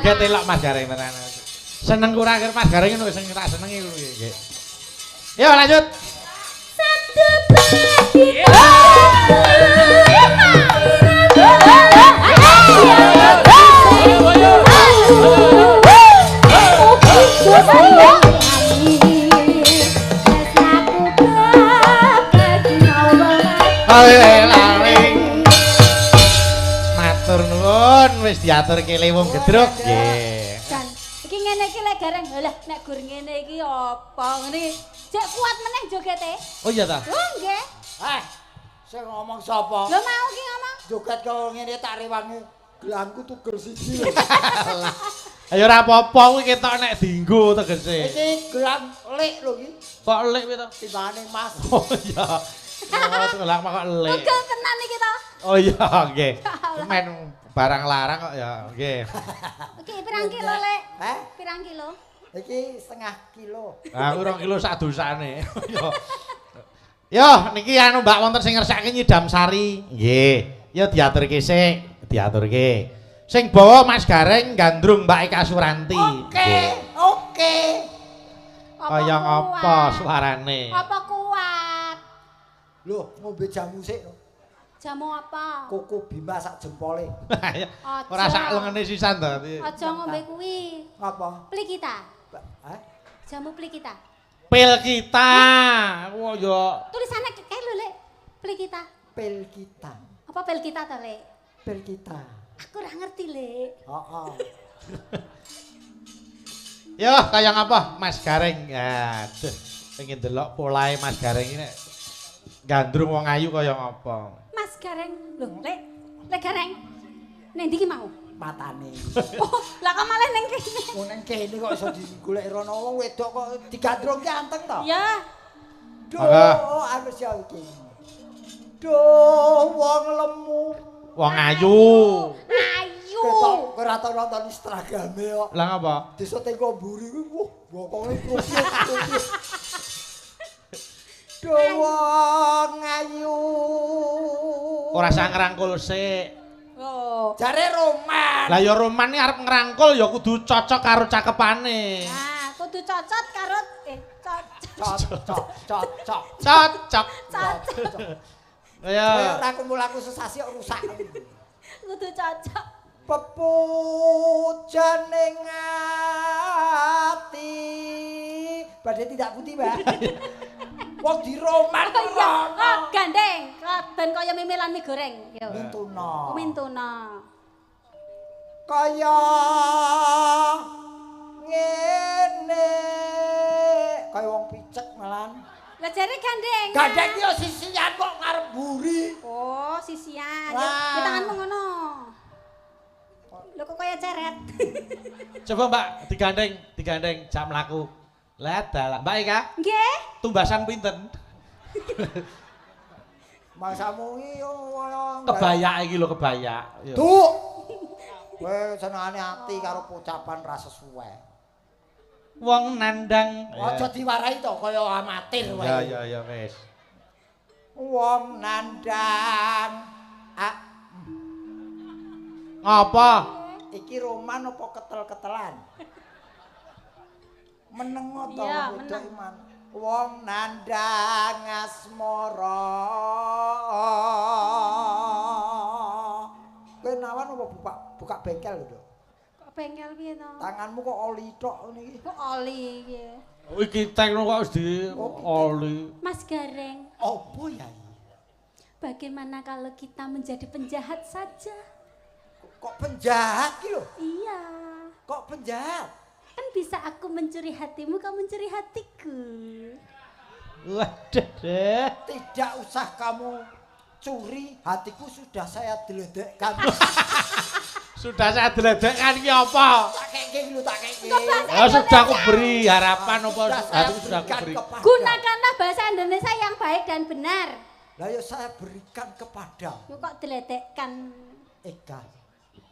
joget elok Mas Gareng tenan. Seneng kurang Mas Gareng ngono sing tak senengi kuwi nggih. Yo lanjut. Satu pagi. Matur nuwun wis diaturke le wong gedruk nggih. Dan iki ngene iki lek Gareng. Lah nek gur ngene iki apa ngene iki? Jek kuat meneh jogete. Oh iya ta? Oh nggih. Sing ngomong sapa? Lho mau ki ngomong. Joget karo ngene tak rewangi gelangku tugel siji. Ayo ora apa-apa kuwi ketok nek dienggo tegese. Iki gelang lik lho iki. Kok elik kuwi to? Timbangane Mas. Oh iya. Oh, gelang kok elik. Pegel tenan iki to. Oh iya nggih. Men barang larang kok ya nggih. Oke, pirang kilo lek? Heh? Pirang kilo? Iki setengah kilo. Aku 2 kilo sak dosane. Yo. Yo niki anu Mbak wonten sing ngersake nyidam sari. Nggih. Yo diaturke sik, diaturke. Sing bawa Mas Gareng gandrung Mbak Eka Suranti. Oke. Kaya apa suarane? Apa kuat? Loh, ngombe jamu sik. Jamu apa? Koko Bima sak jempole. Ora sak lengene sisan to. Aja ngombe kuwi. Apa? Pli kita. Hah? Jamu pli kita. Pil kita. Wah yo. Tulisannya kayak lho lek. Pli kita. Pil kita. Apa pil kita to lek? Pil kita. Aku ora ngerti lek. Heeh. Yo kaya ngapa Mas Gareng? Aduh, pengen delok polahe Mas Gareng ini. Gandrung wong ayu kaya ngapa? Mas Gareng, lho lek Gareng. Ning ndi ki mau? Matane. Oh, lah kok malah ning kene. Oh nang kene kok iso digoleki rono wong wedok kok digandrung ki anteng to? Ya. Duh, aku sial iki. Duh, wong lemu. Wong ayu. Ayu. Ketok ora tau nonton Instagrame kok. Lah ngapa? Desa Tengko Mburi kuwi wah, bokonge krupuk. Duh, wong ayu. Ora sak ngrangkul sik. Oh. Jare Roman. Lah ya Roman iki arep ngrangkul ya kudu cocok karo cakepane. Nah, kudu cocok karo cocok. Cocok. Cocok. Cocok. Ya. Ora kumpul-aku sesasi kok rusak. Kudu cocok. Pepujaning ati. Badhe tidak putih, Mbak. Wong di Roman kok Iya, oh, gandeng. Ben kaya mimilan mie goreng. Yo. Mintuna. Mintuna. Kaya ngene. Kaya wong picek malan. Lah jare gandeng. Gandeng yo sisian kok ngarep mburi. Oh, sisian. Yo, Wah. di tanganmu ngono. Lho kok kaya ceret. Coba Mbak digandeng jam laku. Lah dalah Mbak Eka, Nggih. tumbasan pinten? Mangsamu iki yo Kebayak iki lho kebayak. Yo. Duk. Kowe senengane ati karo pocapan ra sesuai. Wong nandang. Aja diwarai to kaya amatir wae. Ya wis. Wong nandang. Ngapa? Iki roman apa ketel-ketelan? Meneng to Iya, wedok meneng. iman. Wong nandang asmara. Kowe nawan apa buka bengkel lho, Dok? Kok bengkel piye to? Tanganmu kok oli tok ngene iki. Kok oli iki. Iki tekno kok wis di oli. Mas Gareng, Apa ya? bagaimana kalau kita menjadi penjahat saja? Kok penjahat ki lho? Iya. Kok penjahat? Kan bisa aku mencuri hatimu, kamu mencuri hatiku. Waduh deh. Tidak usah kamu curi, hatiku sudah saya deledekkan. Sudah saya deledekkan iki apa? Tak keke lho, tak keke. Ya sudah aku beri harapan apa hatiku sudah aku beri. Gunakanlah bahasa Indonesia yang baik dan benar. Lah ya saya berikan kepada Yuk kok diledekkan. Eka.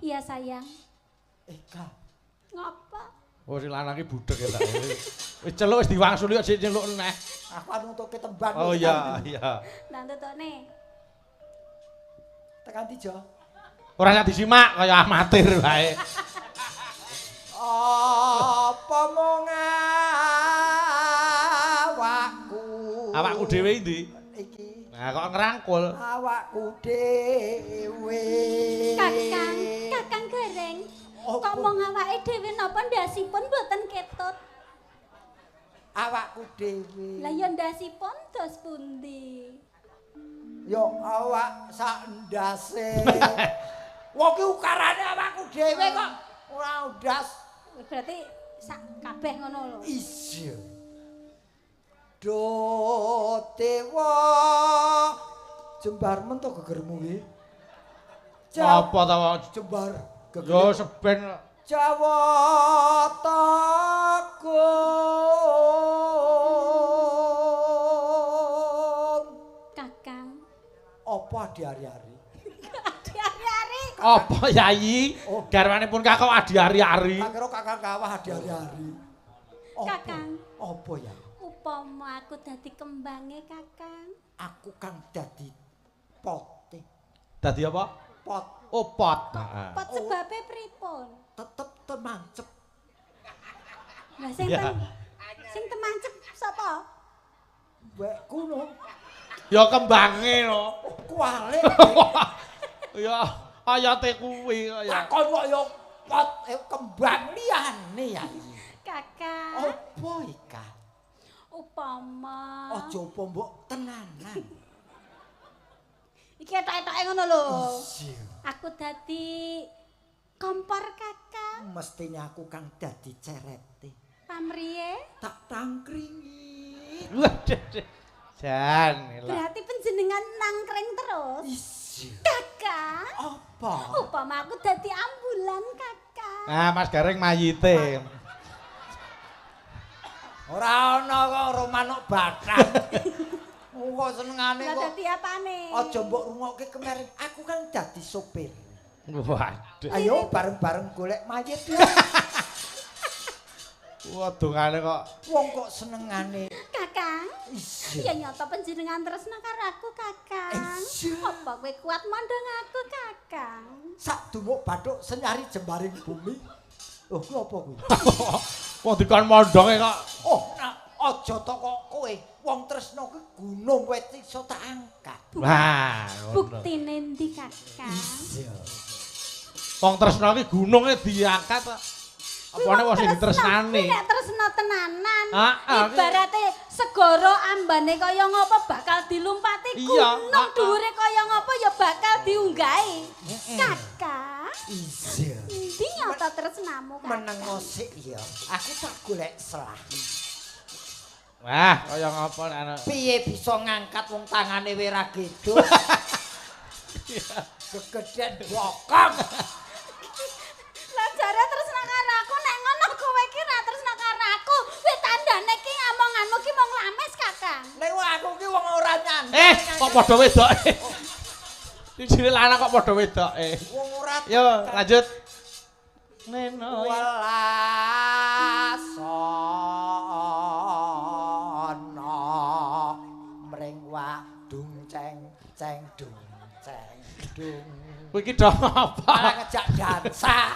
Iya sayang. Eka. Ngapa? Oh si lanang iki budek ya tak. Wis celuk wis diwangsuli kok sik celuk neh. Aku anu untuk ketembang. Oh iya iya. Nang tutune. Tekan dijo. Ora sak disimak kaya amatir wae. apa mung awakku. Awakku dhewe ndi? Iki. Nah kok ngerangkul. Awakku dhewe. Kakang Gareng. Kok mong awake dhewe napa ndasipun mboten ketut? Awakku dhewe. Lah ya ndasipun dos pundi? Yo awak sak ndase. Wong ki ukarane awakku dhewe kok ora ndas. Berarti sak kabeh ngono lho. Iya. Do dewa jembar men to gegermu ki. Apa ta jembar geger. yo seben Jawa Tagun. Kakang. Apa diari-ari? Adi-ari. apa yayi? Oh. Garwane pun kakak adi ari-ari. Tak kira kakang kawah diari-ari. Kakang. Apa ya? Upama aku dadi kembange Kakang. Aku kang dadi pote. Dadi apa? Pot Oh pot. Heeh. Pot sebabe pripun? tetep temancep. Lah sing Ya. sing temancep sapa? Wek kuno Ya kembange no. kuali. Ya ayate kuwi kaya. Takon kok ya pot kembang liyane ya. Kakang. Apa iki? Upama. Aja apa mbok tenanan. Iki etok-etoke ngono lho. Iya. Aku dadi kompor Kakang. Mestine aku kang dadi cerete. Pamriye? Tak tangkringi. Waduh. Jan. Berarti panjenengan nangkring terus. Iya. Kakang. Apa? Upama aku dadi ambulan Kakang. Nah, Mas Gareng mayite. Ora ana kok romanuk bathang. Kok senengane Lah kok. dadi apane? Aja mbok rungokke kemarin. Aku kan dadi sopir. Waduh. Ayo bareng-bareng golek mayit yo. Wadungane kok. Wong kok senengane. Kakang. Iya. Ya nyata panjenengan tresna karo aku Kakang. Iya. Apa kowe kuat mandang aku Kakang? Sak dumuk bathuk senyari jembaring bumi. Oh, kuwi apa kuwi? Wong dikon mondonge kok. Oh, aja to kok kowe. Wong tresno kuwi gunung wit iso tak angkat. Wah, ngono. Buktine ndi Kakang? Iya. Wong tresno ki gununge diangkat kok. Apane wong sing ditresnani. Nek tresna tenanan. Heeh. Ibarate segara ambane kaya ngapa bakal dilumpati Iya, gunung dhuwure kaya ngapa ya bakal diunggahi. Kakang, Iya. ndi nyata tresnamu Kakang? Menengo sik ya. Aku tak golek selah. Wah, kaya ngapa nek ana. Piye bisa ngangkat wong tangane wira gedhus? Kegeden bokong. Lah jare tresna karo aku nek ngono kowe iki ra tresna karo aku. Wis tandane ki omonganmu ki mung lames Kakang. Nek aku ki wong ora nyantai. Kok padha wedoke. Sijine lanang kok padha wedoke. Wong ora. Yo, lanjut. Neno. Welasono mring wadung ceng ceng dung ceng dung. Kowe iki dong apa? Ora ngejak dansa.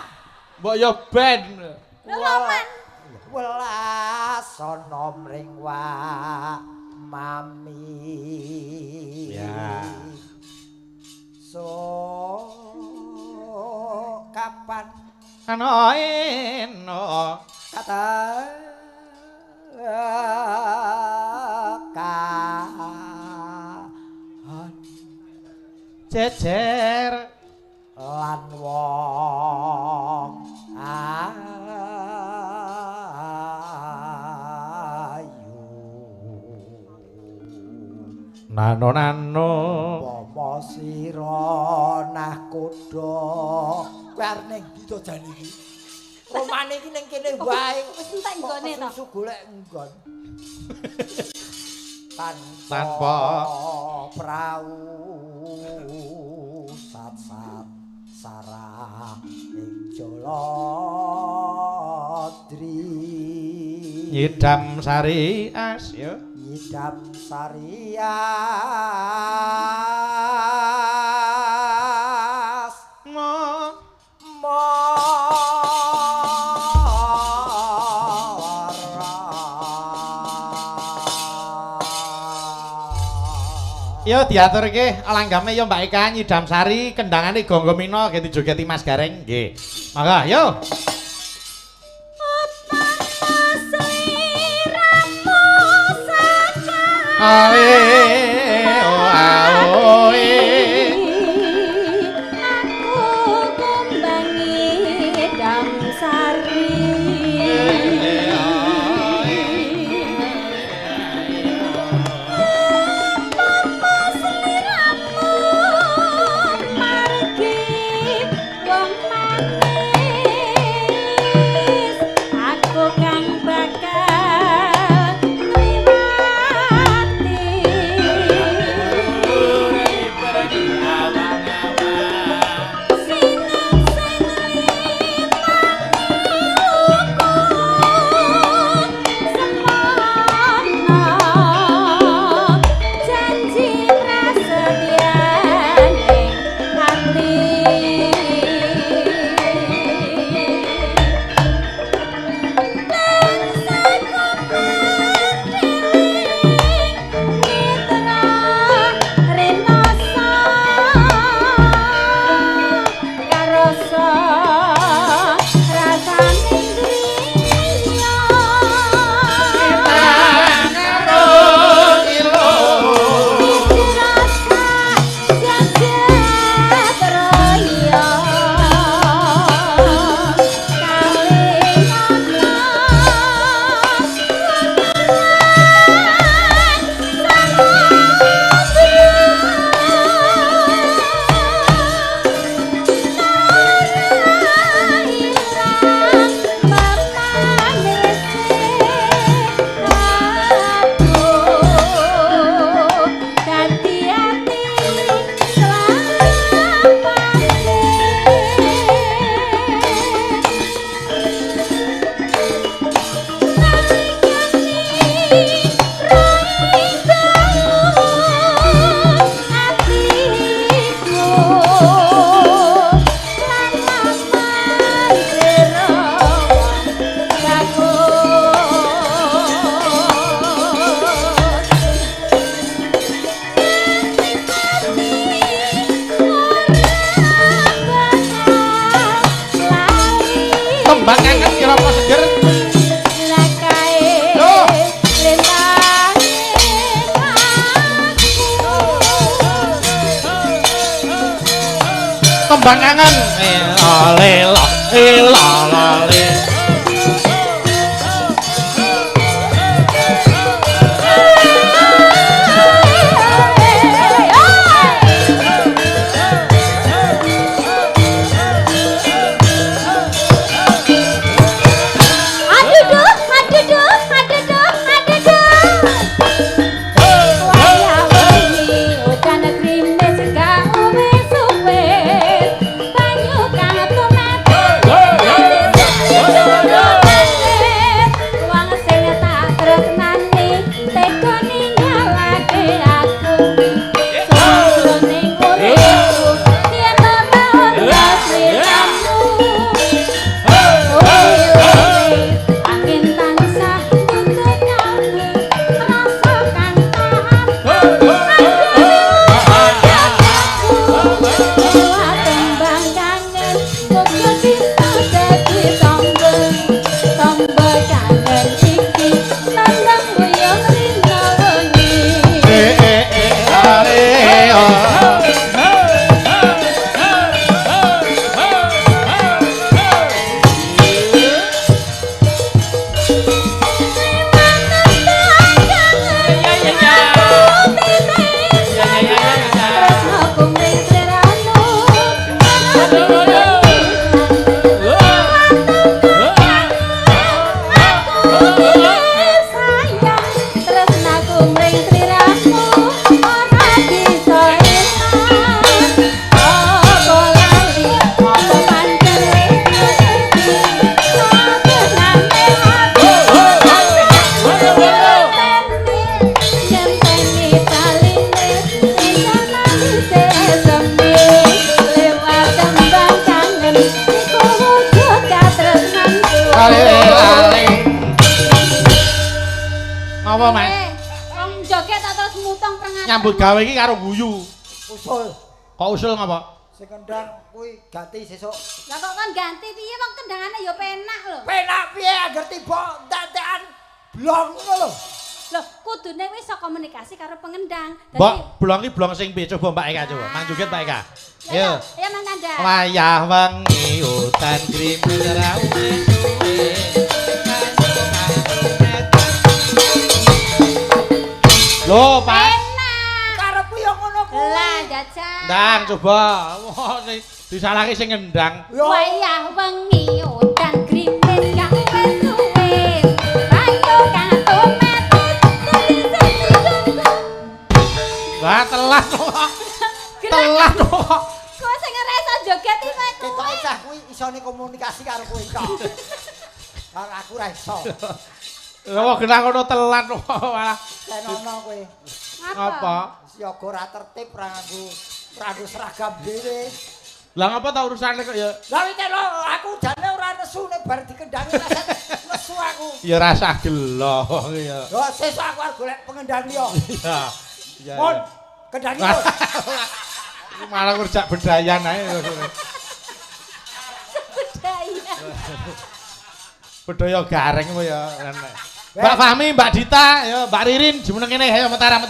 Mbok yo ben. Loman. Welasono mring mami. Ya. So kapan Ana eno. kata kahan Jejer. lan wong ayu Nano. Pomo sira nah kudha kowe arep ning ndi to jan iki romane iki ning kene wae Wis entek nggone to. susu golek nggon Tanpa prau sat-sat sarah ing Jolodri Nyidam sari as yo. Nyidam sarias Mo mo Yo diaturke langgame yo Mbak Eka Nyidam Sari, kendangane Gonggo Mino nggih dijogeti Mas Gareng nggih. Mangga yo. Ae o ae aku kumbangi Damsari Tembang kangen lela lela nyambut gawe iki karo guyu. Usul. Kok usul ngapa? Sing kendang kuwi ganti sesuk. Lah kok kan ganti piye wong kendangane ya penak lho. Penak piye agar tiba entek-entekan blong ngono lho. Loh, kudune wis iso komunikasi karo pengendang. Mbak, blong iki blong sing piye? Coba Mbak Eka coba. Mang joget Mbak Eka. Ayo. Ya Mang Kanda. Wayah wengi udan grimil rawe suwe. Lho, Pak. Penak. Karepku ya ngono kuwi. Lah, jajan. Ndang coba. Wah, disalahke sing ngendang. Wayah wengi udan grimil kang wis suwe. Ayo kato metu. Wah, telat kok. Telat kok. Kok sing ngereso joget iki kowe. Ketoke cah kuwi isone komunikasi karo kowe kok. Karo aku ra iso. Lho, genah ngono telat kok malah. Senono kowe. Apa? Siaga ora tertib ra nganggo seragam dhewe. Lah ngapa ta urusane kok ya? Lah iki lho aku jane ora nesu nek bar dikendangi rasa nesu aku. Ya rasa gelo ya. Lho sesuk aku arep golek pengendang liya. Iya. Iya. Mon, kendangi Mon. Malah kerja bedayan ae. Budaya. Bedaya gareng apa ya. Mbak Fahmi, Mbak Dita, ya Mbak Ririn jumeneng kene ayo metaram.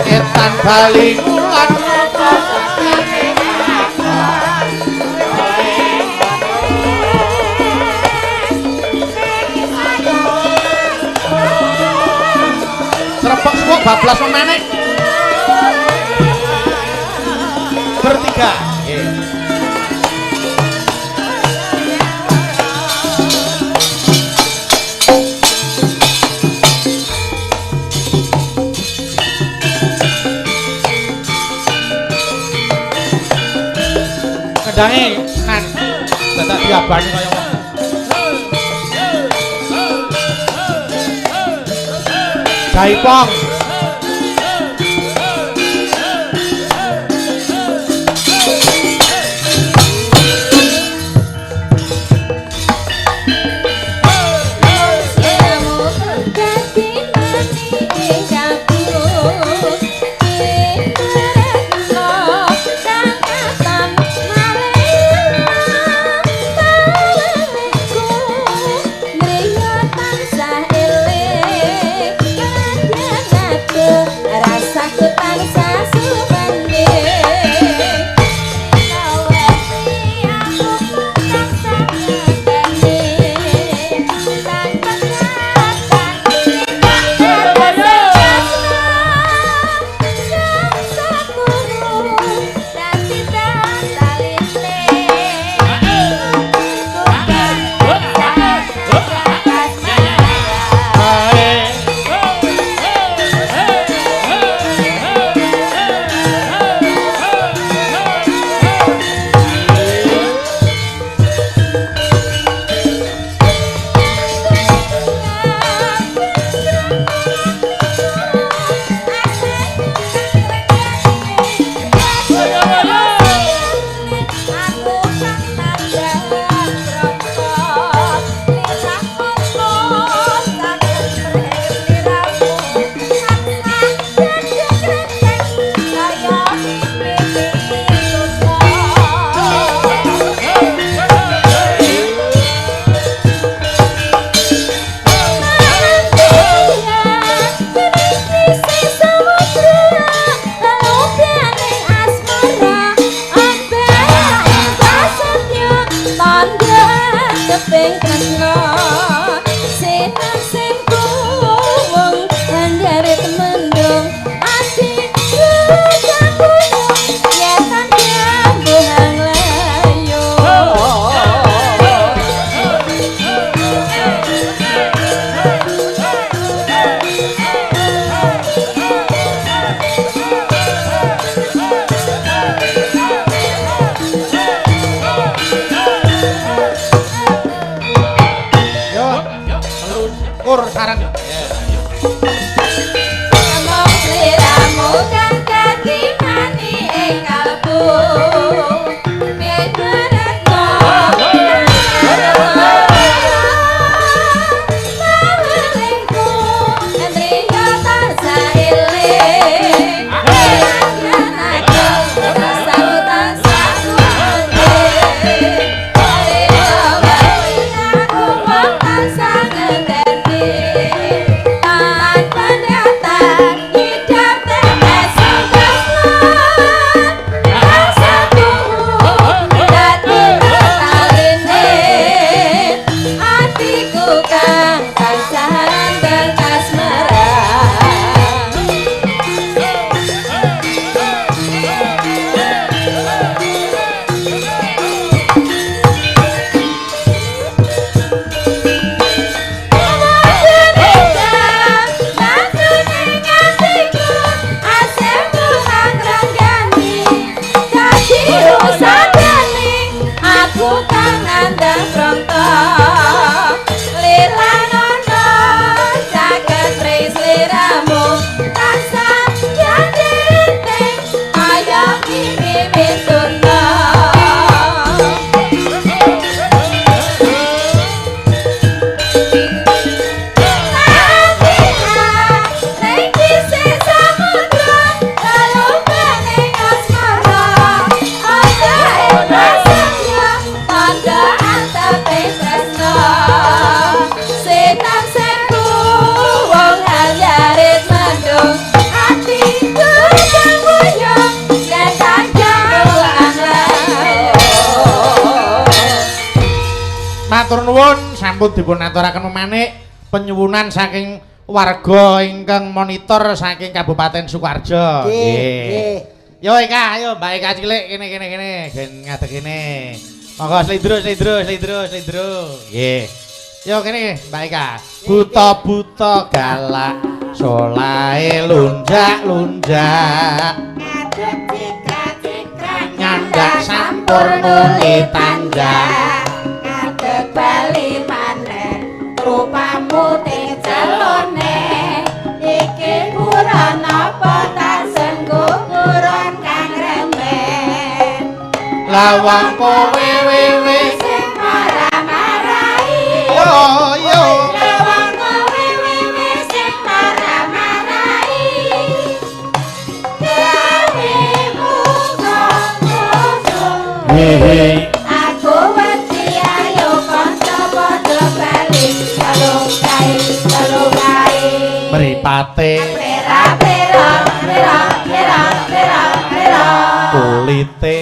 Etan bali ngulan serepek semua bablas memanek bertiga. Kedange kan dadak diabani kaya wong. Jaipong. Tansah eling Meluncur sareng. Among sliramu kang dadi mani ing kalbu. Matur nuwun sampun dipun aturaken maneh penyuwunan saking warga ingkang monitor saking Kabupaten Sukoharjo. Nggih. Yo Eka, ayo Mbak Eka cilik kene gen ngadeg kene. Monggo slidro. Nggih. Yo kene Mbak Eka. Buta-buta galak solae lunjak-lunjak. Nyandak sampurna tanjak. Bali maneh rupamu te celone iki buron apa tak senggo buron kang remen lawang kowe wewe sing marah-marahi yo lawang kowe wewe sing marah-marahi gawe muga hehe aku wedi ayo padha bali mripate pera kulite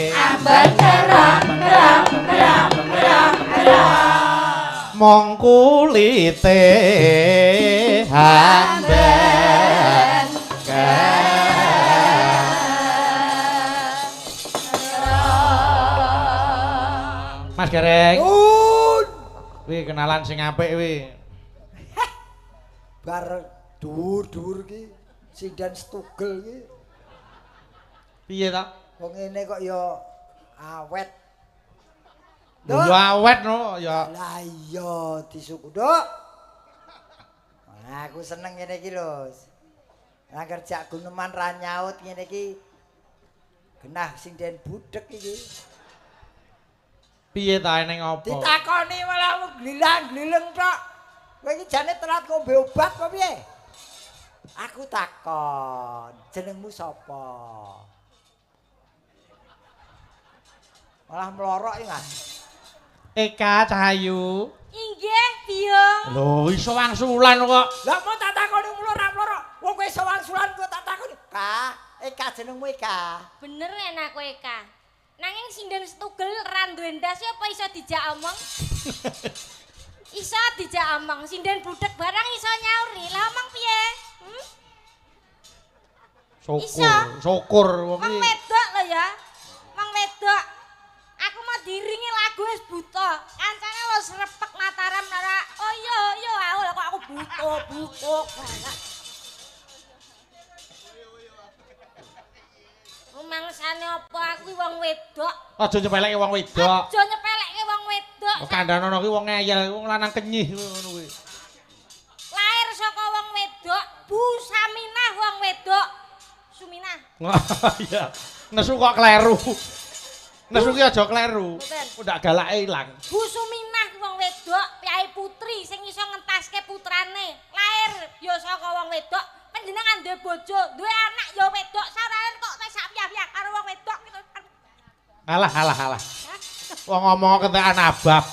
mong kulite amben Mas Gareng. Wih kenalan sing apik wih. Bar dhuwur-dhuwur ki sinden stugel ki. Piye ta? Wong ngene kok ya awet. Lho awet no ya. Lah iya disuku, Duk. Nah, aku seneng ngene iki lho. Lah kerja guneman ra nyaut ngene iki. Genah sinden budhek iki. Piye ta ning apa? Ditakoni malah glilang-glileng tok. Kowe iki jane telat ngombe obat apa piye? Aku takon, jenengmu sapa? Malah mlorok iki, Mas. Eka Cahayu. inggih Biung Lho iso wangsulan kok. Lah mau tak takoni mlorok-mlorok. Wong kowe iso wangsulan kok tak takoni. Eka jenengmu Eka. bener enak kowe Eka nanging sinden stugel ra duwe ndas apa iso dijak omong iso dijak omong sinden budhek barang iso nyauri lah omong piye Syukur wong Mang wedok lho ya. Mang wedok. Aku mau diringi lagu wis buta. Kancane wis repek Mataram nara. Oh iya kok aku buta banget. Rumangsane apa aku wong wedok. aja nyepeleke wong wedok. Aja nyepelekke wong wedok. Kandhane ki wong ngeyel, wong lanang kenyih ngono kuwi. Iya. Nesu kok kleru. Nesu ki aja kleru. Ndak galake ilang. Bu Suminah wong wedok, piyai putri sing iso ngentaske putrane. Lair ya saka wong wedok, panjenengan duwe bojo, duwe anak ya wedok, sarane kok wis sak-sak karo wong wedok. Alah. Wong ngomong kentekan abab.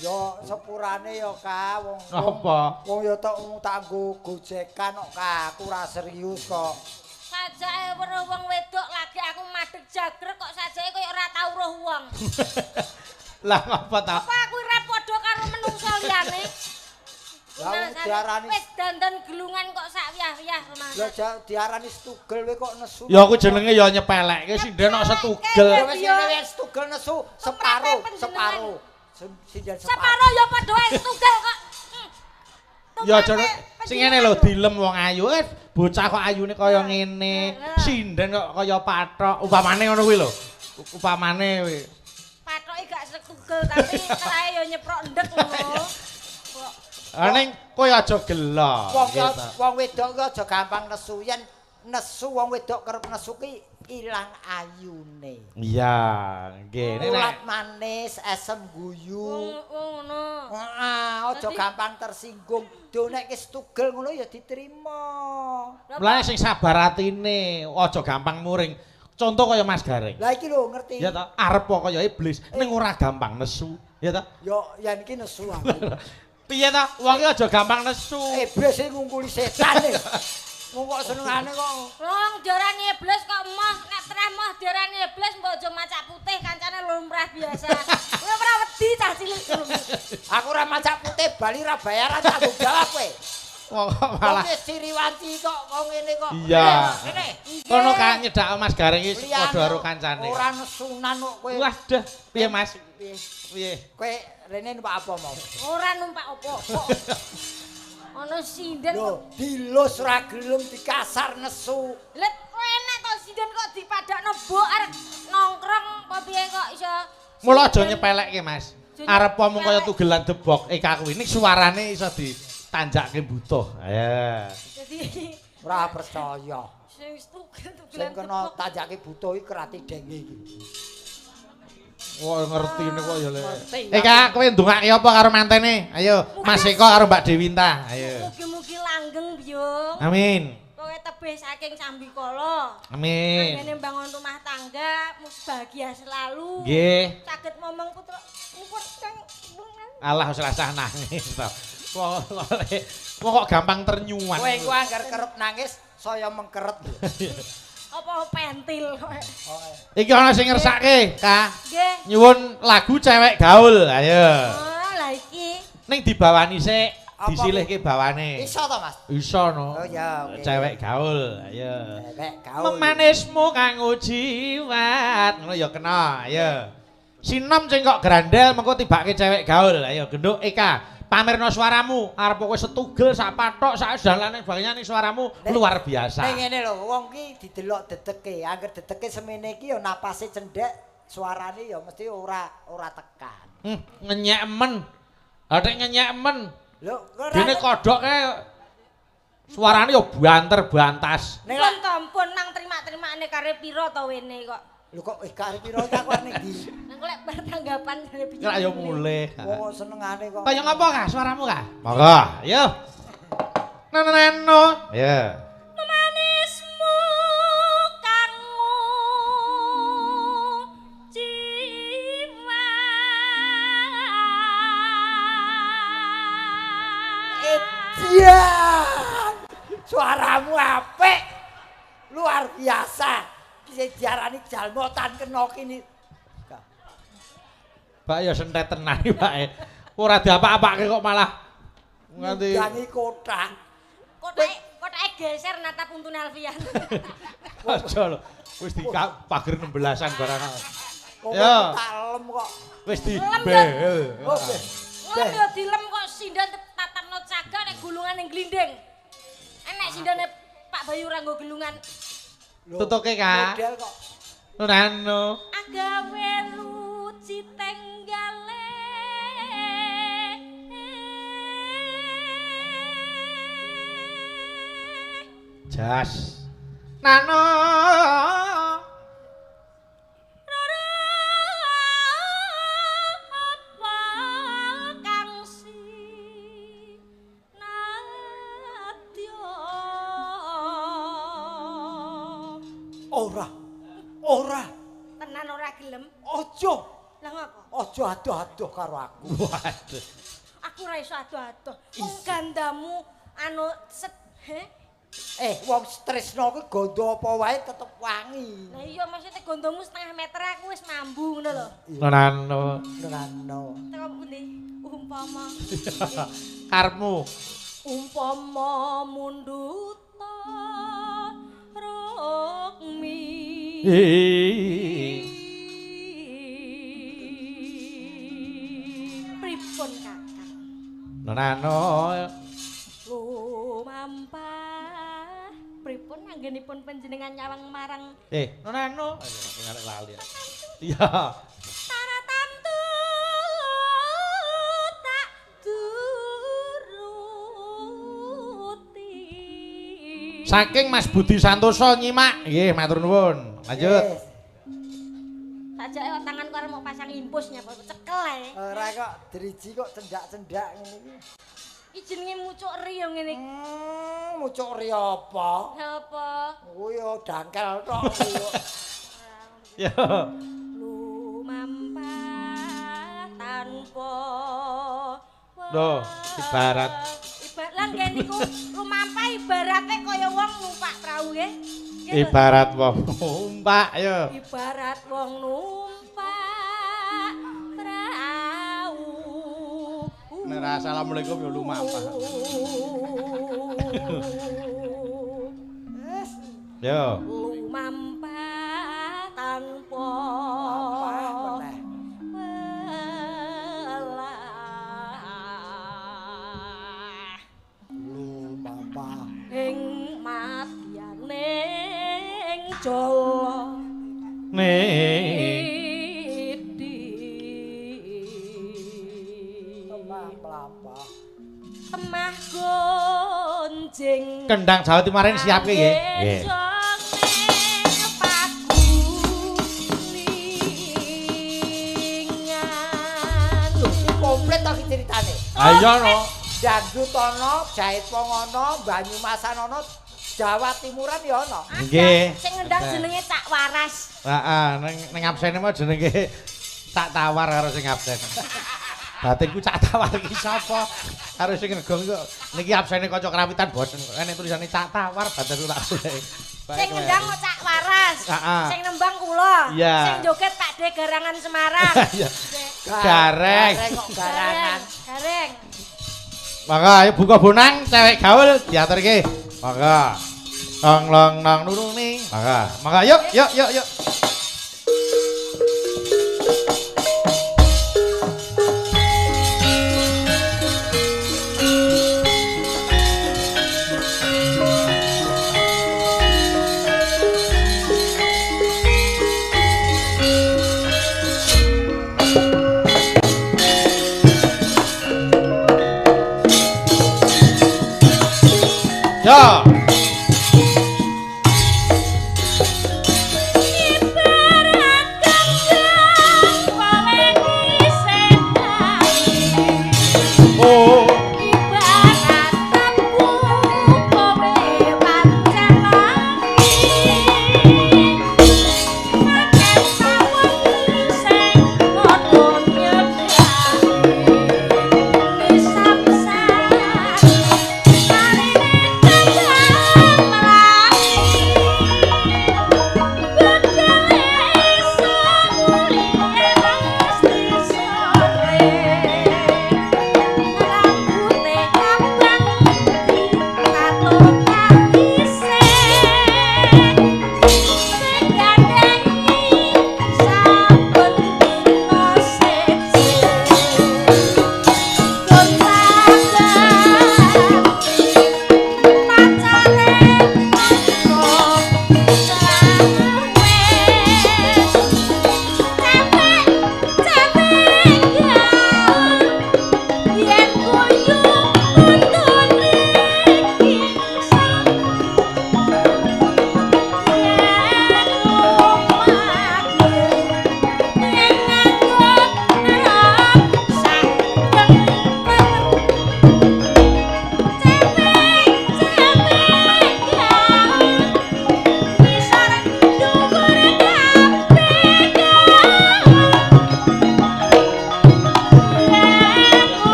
Yo sepurane yo Kak, wong. Apa? Wong yo tak nggo gojekan kok Kak, aku ora serius kok. Sajake weruh wong wedok lagi aku madheg jagrek kok sajake koyo ora tau roh wong. Lah ngapa ta? Apa aku ora padha karo menungso liyane? Lah diarani wis dandan gelungan kok sak wiyah-wiyah Mas. Lah diarani stugel kowe kok nesu. Ya aku jenenge ya nyepelekke sinden kok setugel. Ya wis ngene stugel nesu separo. Sinden separo ya padha wae stugel kok. Ya jane sing ngene lho dilem wong ayu. Bocah kok ayune kaya ngene. Sinden kok kaya pathok. Upamane ngono kuwi lho. Upamane kuwi. Pathoke gak setugel tapi kerae ya nyeprok ndek ngono. Ning kowe aja gelo. Wong wedok ki aja gampang nesu. Yen nesu wong wedok kerep nesu ki ilang ayune. Iya, nggih. Ulat manis, asem guyu. Ngono. Heeh, aja gampang tersinggung. Donekke stugel ngono ya diterima. Mulane sing sabar atine, aja gampang muring. Contoh kaya Mas Gareng. Lah iki lho ngerti. Ya ta, arep kaya iblis, ning ora gampang nesu. Ya ta? Yo yen iki nesu aku. Piye ta? Wong iki aja gampang nesu. Iblis sing ngungkuli setan e. Wong kok senengane kok. Wong diarani iblis kok emoh, nek treh moh diarani iblis mbok aja macak putih kancane lumrah biasa. Kowe ora wedi cah cilik. Aku ora macak putih bali ra bayaran tanggung jawab kowe. Wong kok malah wis Siriwanti kok ngene kok. Iya. Ngene. Kono kan nyedak Mas Gareng iki padha karo kancane. Ora nesunan kok kowe. Waduh, piye Mas? Piye? Kowe rene numpak apa mau? Ora numpak apa-apa. Ana sinden lho dilus ora gelem dikasar nesu. Let enak to sinden kok dipadakno mbok arep nongkrong apa piye kok iso. Mula aja nyepelekke Mas. Arep pomong kaya tugelan debok Eka kuwi ning suarane iso ditanjakke butuh. Ya. Jadi ora percaya. Sing tugelan Sing kena tanjake butuh iki kerati denge iki. Wah ngerti nek kok ya le. Eka kowe ndongake apa karo mantene? Ayo Mas Eko karo Mbak Dewinta. Ayo. Mugi-mugi langgeng, Byung. Amin. Kowe tebih saking Sambikala. Amin. Anggene mbangun rumah tangga, bahagia selalu. Nggih. Saged momong putra nyuwun kang Allah wis rasah nangis to. Kok gampang ternyuan. Kowe engko anggar kerep nangis saya mengkeret. apa pentil kowe. Iki ana sing ngersake, Kak. Nggih. Nyuwun lagu cewek gaul. Ayo. Oh, lah iki. Ning dibawani sik, disilihke bawane. Iso to, Mas? Iso no. Oh ya, oke. Cewek gaul. Ayo. Cewek gaul. Memanismu kanggo jiwat. Ngono ya kena. Ayo. Sinom sing kok grandel mengko tibake cewek gaul. Ayo genduk Eka. Pamerno suaramu, arep kowe setugel sak pathok sak dalane bagane suaramu luar biasa. Ning ngene lho, wong ki didelok dedeke, angger dedeke semene iki ya napase cendhek, suarane ya mesti ora tekan. Ngenyek men. Atek ngenyek men. Lho, dene kodhoke suarane ya banter-bantas. Ning pun nang terima-terimane kare pira to wene kok. Lho kok kare pira iki aku ning ndi? Nang lek pertanggapan kare piye. Kira ya mulih. Wong senengane kok. Kaya ngapa Kak suaramu Kak? Monggo, ayo. Neno. Ya. Manismu kanggo jiwa. Edian. Suaramu apik. Luar biasa. Sing diarani jalmotan kena kini. Pak ya sentet tenan iki Pak. Ora diapa-apake kok malah nganti Gangi kotak. Kotake geser natap untune Alfian. aja lho. Wis di pager 16-an barang. Kok Ya. talem kok. Wis di Lem, bel. Oh, Wong yo dilem kok sindan tatapno caga nek gulungane glinding. Enek sindane Pak Bayu ora nggo gulungan. Tutuke Kak. Model kok. Nano. Agawe luci tenggale. Jas. Nano Ora. Tenan ora gelem. Aja. Lah ngopo? Aja adoh-adoh karo aku. Waduh. Aku ora iso adoh-adoh. Wong gandamu anu Wong tresno kuwi gondo apa wae tetep wangi. Lah iya maksudnya gondomu setengah meter aku wis mambu ngono lho. Nano. Teko pundi? Umpama. Karepmu. Umpama munduta rokmi. Pripun Kakang? Nano. Lumampah. Pripun anggenipun panjenengan nyawang marang Nano. Aku ngarep lali. Iya. Taratamtu tak turuti. Saking Mas Budi Santoso nyimak. Nggih, matur nuwun. Lanjut. Sajake tanganku arep mau pasang impusnya apa cekel ae. Ora kok driji kok cendak-cendak ngene iki. Iki jenenge mucuk ri yo ngene iki. Mucuk ri apa? Apa? Oh yo dangkel tok kuwi. Yo. Lumampah tanpa Loh, ibarat lan ngene niku lumampah ibarate kaya wong numpak prau nggih. Ibarat wong numpak yo. Ibarat wong numpak prau. Nek assalamualaikum yo lumampah. Yo. Lumampah tanpa ing matyaning jala temah gonjing Kendang Jawa Timurin siap ki nggih. Nggih. Komplit to ceritane. Ayo no. Dangdut ana, jait wong ana, Banyumasan ana, Jawa Timuran ya ana. Nggih. Sing ngendang jenenge Cak Waras. Heeh, ning absene mah jenenge Cak Tawar karo sing absen. Batinku Cak Tawar iki sapa? Karo sing ngegong kok niki absene kanca kerawitan bos. Nek tulisane Cak Tawar batinku tak golek. Sing ngendang Cak Waras. Heeh. Sing nembang kula. Iya. Sing joget Pak De Garangan Semarang. Iya. Gareng. Gareng kok garangan. Gareng. Maka ayo buka bonang cewek gaul diaturke. Maka nong long nong nurung ning. Maka yuk. Yo. Thank you.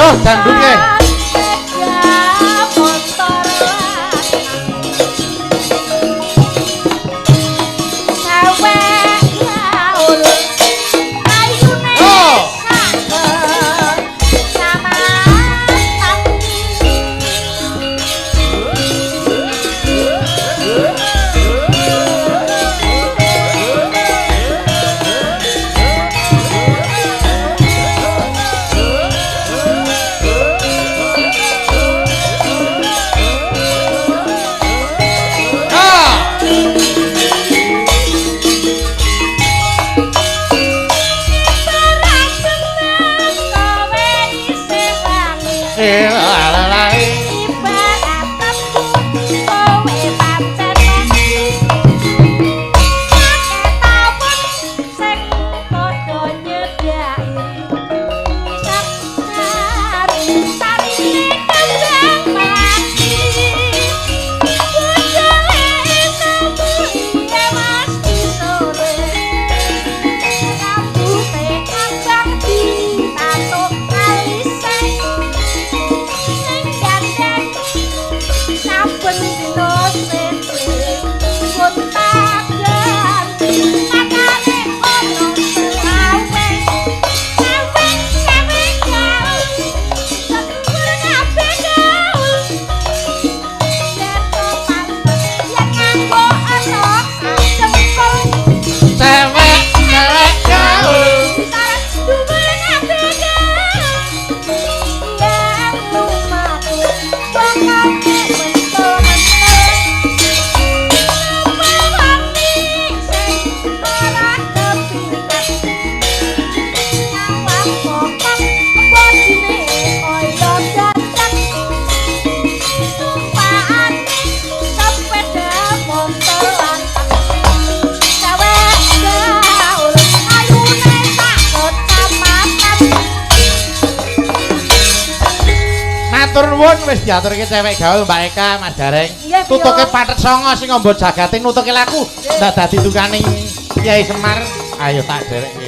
Yo, janduke. Wis diaturke cewek gaul Mbak Eka Mas Gareng. Tutuke pathet songo sing ngombo jagate nutuke laku. Ndak dadi tukaning Kyai Semar. Ayo tak derek.